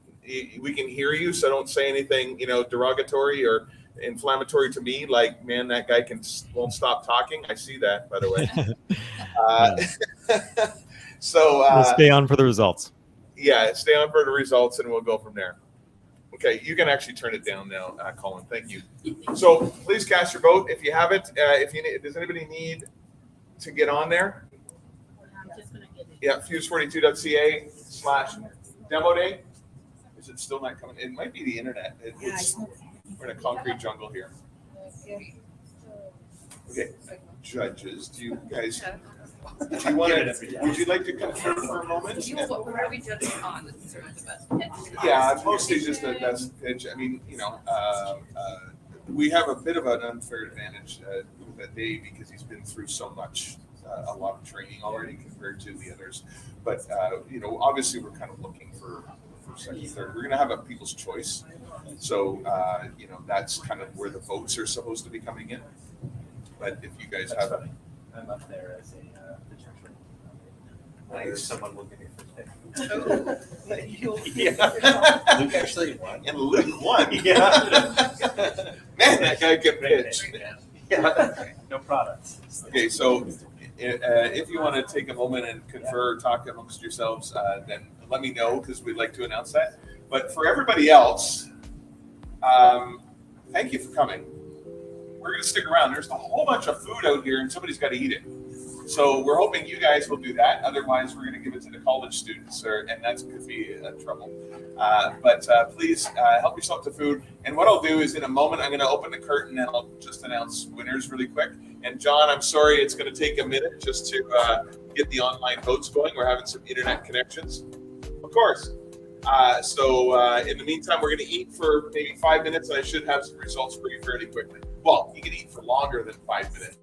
we can hear you. So don't say anything, derogatory or inflammatory to me. Like, man, that guy won't stop talking. I see that, by the way. So we'll stay on for the results. Yeah, stay on for the results, and we'll go from there. Okay, you can actually turn it down now, Colin. Thank you. So please cast your vote if you haven't. Does anybody need to get on there? I'm just gonna get it. Yeah, fuse42.ca/demo day. Is it still not coming? It might be the internet. We're in a concrete jungle here. Okay, judges, do you guys? Do you want to? Would you like to confirm for a moment? What are we judging on? This is sort of the best pitch. Yeah, mostly just the best pitch. I mean, we have a bit of an unfair advantage with Dave because he's been through so much, a lot of training already compared to the others. But obviously we're kind of looking for second, third. We're going to have a people's choice, so that's kind of where the votes are supposed to be coming in. But if you guys have, I'm up there as a potential. Nice. Someone will give me first pick. Yeah. Luke actually won. And Luke won. Yeah. Man, that guy can pitch. Yeah. No products. Okay, so if you want to take a moment and confer, talk amongst yourselves, then let me know because we'd like to announce that. But for everybody else, thank you for coming. We're going to stick around. There's a whole bunch of food out here and somebody's got to eat it. So we're hoping you guys will do that. Otherwise, we're going to give it to the college students, and that could be trouble. But please help yourself to food. And what I'll do is in a moment, I'm going to open the curtain and I'll just announce winners really quick. And John, I'm sorry, it's going to take a minute just to get the online votes going. We're having some internet connections. Of course. So in the meantime, we're going to eat for maybe 5 minutes, and I should have some results for you fairly quickly. Well, you can eat for longer than 5 minutes,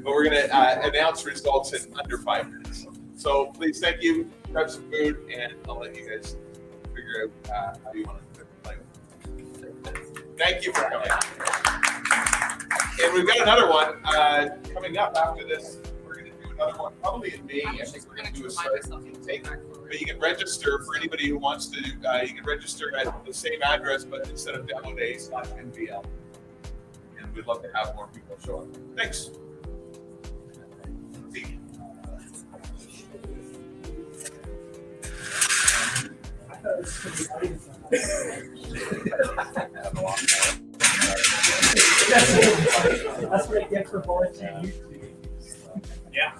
but we're going to announce results in under 5 minutes. So please, thank you. Grab some food, and I'll let you guys figure out how you want to play. Thank you for coming. And we've got another one coming up after this. We're going to do another one probably in May. I think we're going to do a start intake. But you can register for anybody who wants to. You can register at the same address, but instead of demo days, NVL. And we'd love to have more people show up. Thanks. That's what I get for volunteering. Yeah.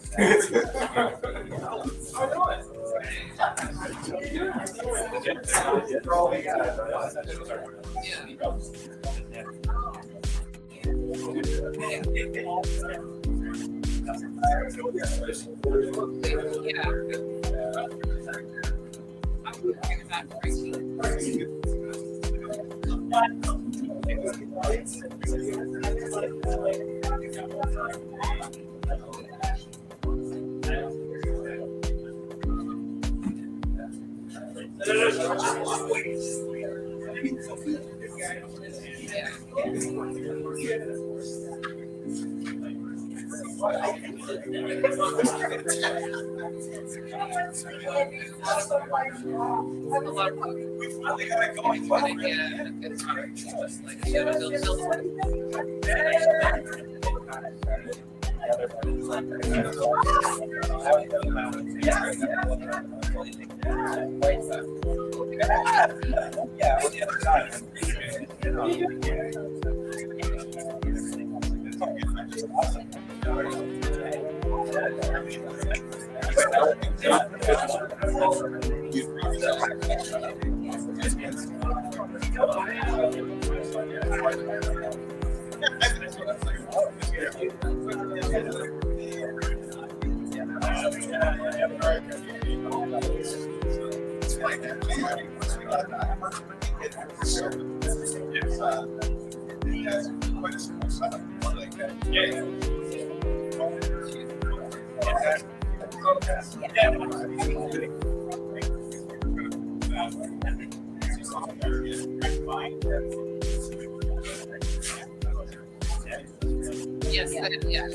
Yes, yeah.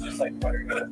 Just like butter.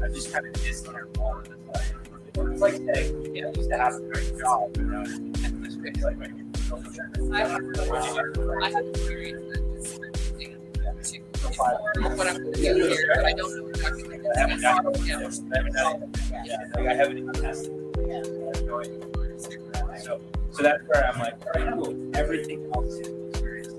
I just kind of discount all of this. It's like, hey, I used to have a great job, you know, and it's great, like, I have experience what I'm going to do here, but I don't know exactly what it's I haven't even tested. So that's where I'm like, all right, cool. Everything else is experience.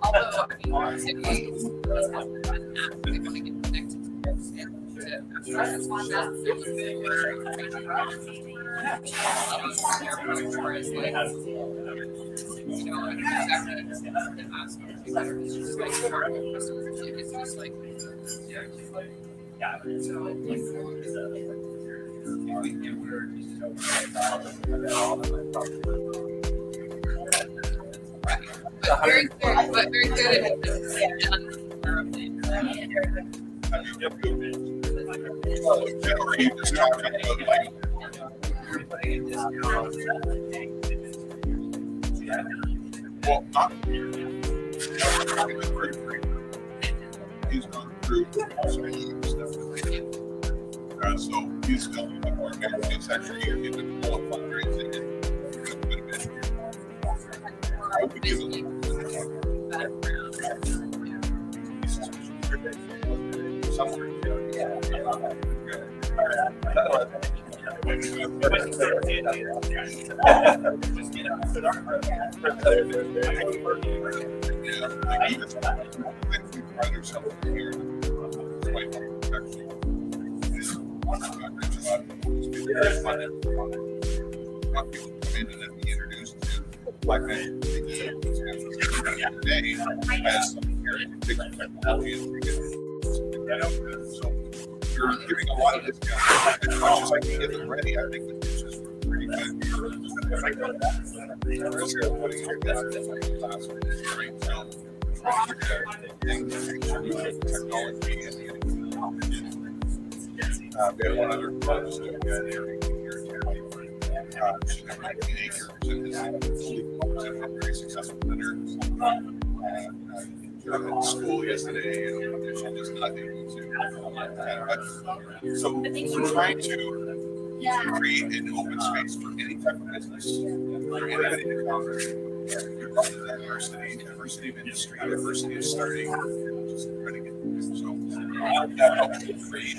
Although, I mean, if they want to get connected to very good, but very good at Generally, you just talking about like well, not he's gone through stuff. So he's done the more it's actually in the full fundraising and a bit of it. I would give introduced to Black Men today as big technology so you're giving a lot of discounts. As much as I can get them ready, I think the pitches were pretty good. Putting together class right now. Technology and we had one other class here in town. She's got 19 acres and is very successful dinner. In school yesterday, and she was not able to. So we're trying to create an open space for any type of business, for anybody to come. Diversity of industry, diversity of starting, just trying to get so that helps to create.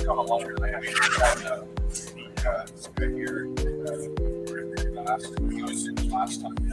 Come along with that. Here last time.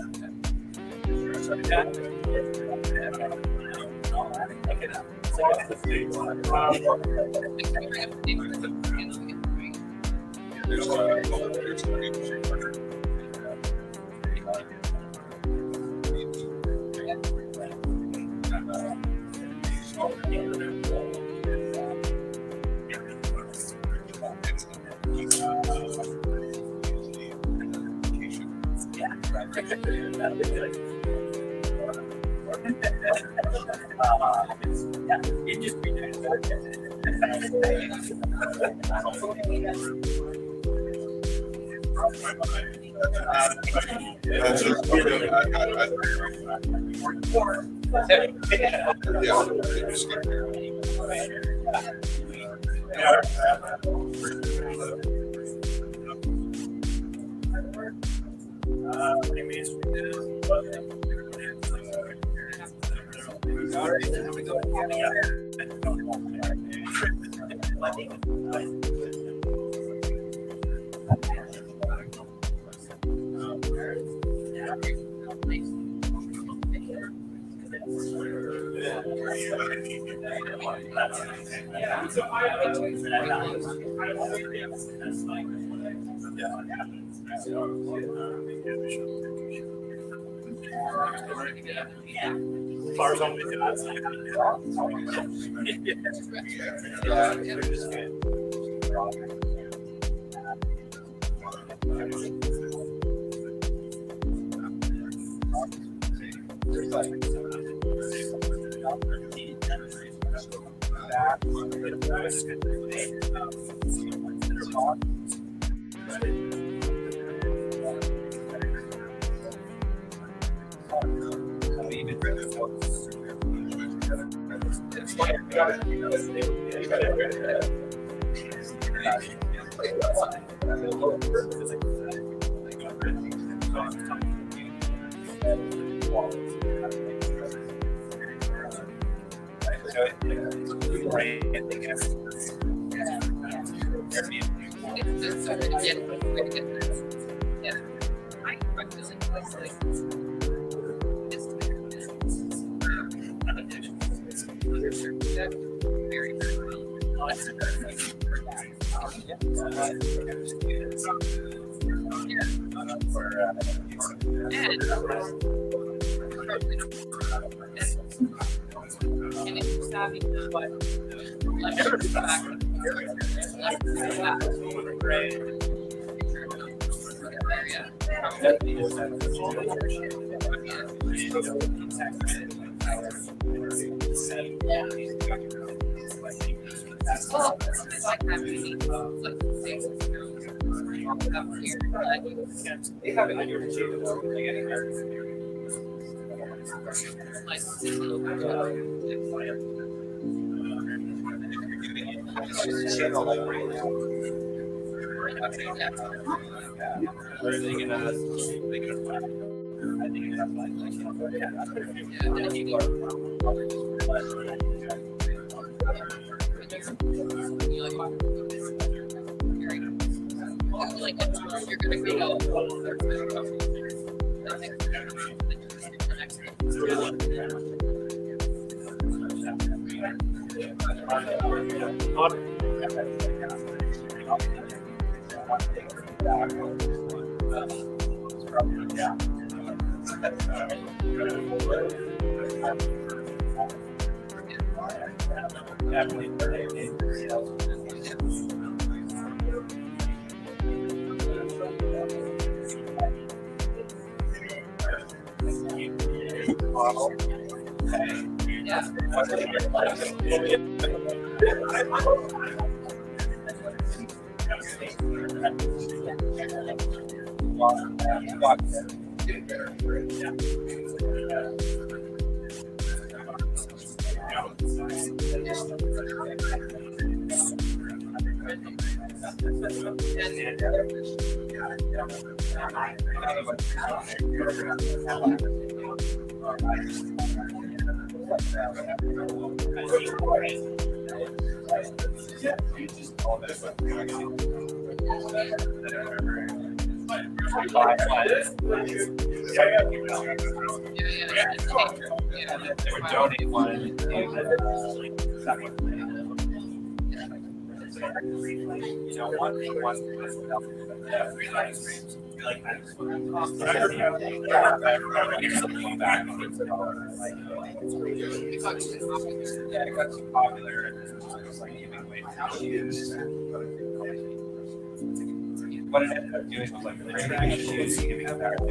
What it ended up doing was like the regulations giving back to the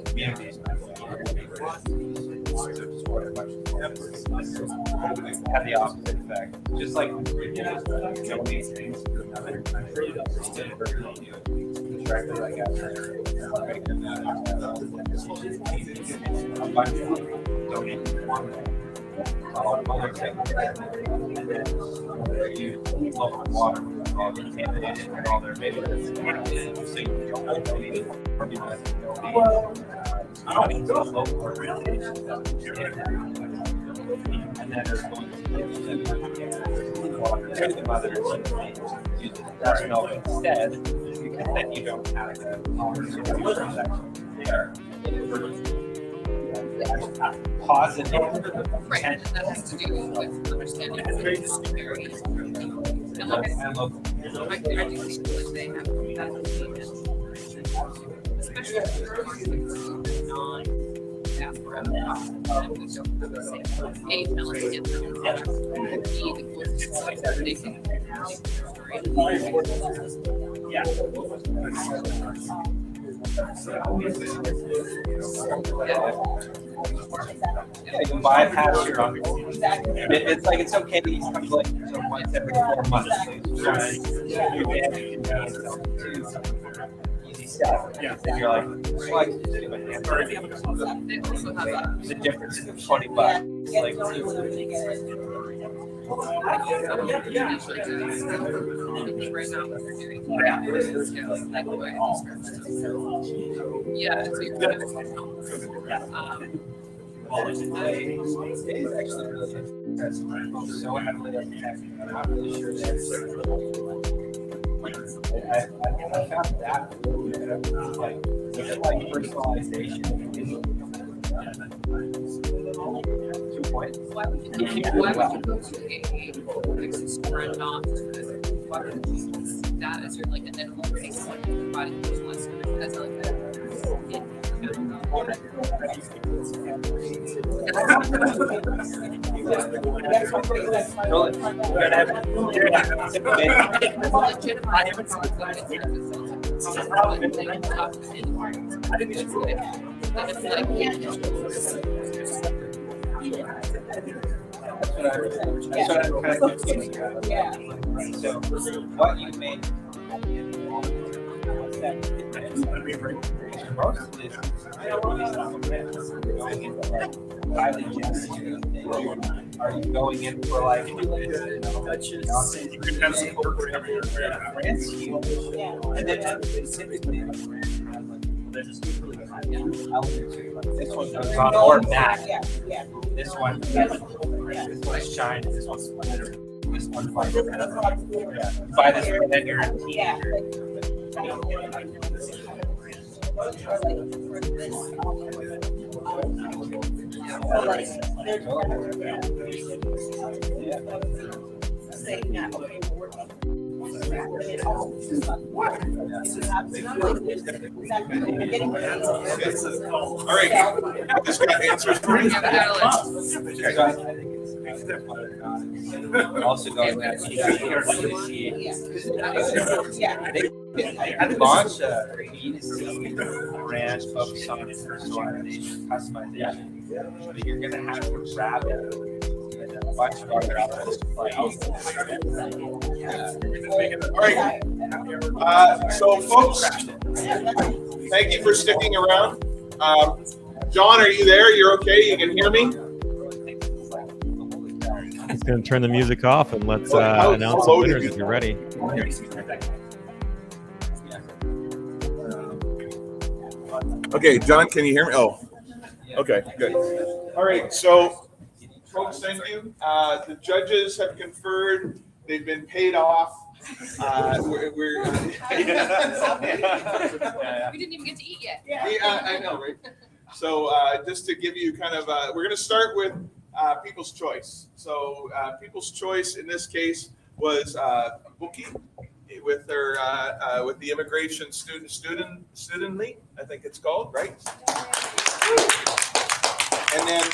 communities. Had the opposite effect. Just like these things. Directly like after a bunch of donated local water all contaminated and all their babies. So you don't donate local organizations and then there's going to water to the mothers use breast milk instead, because then you don't have the opportunity there. Positive. Right, and that has to do with understanding and local. I do think that they have that, especially for non-diaspora, and we don't have the same age element in them. They can Yeah, you bypass your own. It's like it's okay to eat something like once every 4 months. Easy stuff. Yeah. And you're like, well, I can just do my hamburger. The difference is $20. Like, usually do these because right now what they're doing is just like the way I described it. So yeah, so you're kind of Well, it is actually really interesting. So heavily on tech, I'm not really sure that's. I found that really good. Like, is it like personalization? 2 points. why would you go to a fixed store and not to why would you use that as your like and then only providing personalized service as like That's what I'm kind of confused about. So, what you made are you going in for like and then typically this one goes on or back. This one shine, this one's splatter. This one fights. Buy this one, then you're a teenager. All right, this got answers for you. Also going back to launch a B2C brand focused on personalization, customization, but you're going to have to wrap it with a bunch of other elements to play. All right, so folks, thank you for sticking around. John, are you there? You're okay? You can hear me? He's going to turn the music off and let's announce the winners if you're ready. Okay, John, can you hear me? Oh, okay, good. All right, so folks, thank you. The judges have conferred. They've been paid off. we didn't even get to eat yet. Yeah, I know, right? So just to give you kind of, we're going to start with People's Choice. So People's Choice in this case was Bookie with their with the immigration studently, I think it's called, right? And then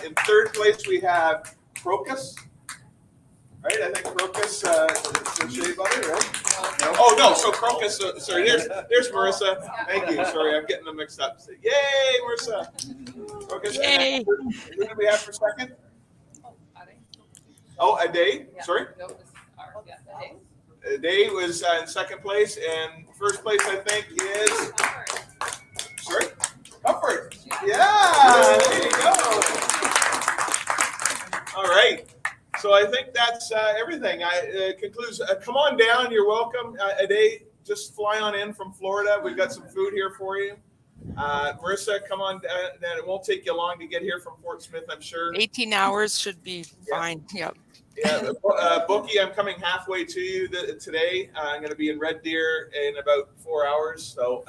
in third place we have Crocus. Right, I think Crocus is shea butter, right? No. Oh no, so Crocus. Sorry, there's Marissa. Thank you. Sorry, I'm getting them mixed up. Yay, Marissa! Crocus. Yay. Who do we have for second? Oh, Ade. Sorry. Ade was in second place, and first place I think is. Sorry, Comfort. Yeah, there you go. All right. So I think that's everything. I concludes. Come on down. You're welcome. Ade, just fly on in from Florida. We've got some food here for you. Marissa, come on down. It won't take you long to get here from Fort Smith, I'm sure. 18 hours should be fine. Yep. Yeah, Bookie, I'm coming halfway to you today. I'm going to be in Red Deer in about 4 hours. So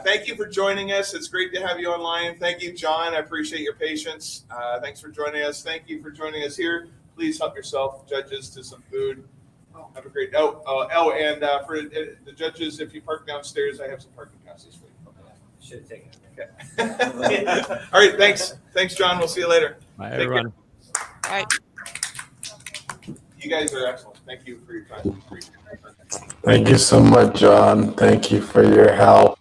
thank you for joining us. It's great to have you online. Thank you, John. I appreciate your patience. Thanks for joining us. Thank you for joining us here. Please help yourself, judges, to some food. Have a great and for the judges, if you park downstairs, I have some parking passes for you. Should have taken it. Okay. All right. Thanks. Thanks, John. We'll see you later. Bye, everyone. Right. You guys are excellent. Thank you for your time. Thank you so much, John. Thank you for your help.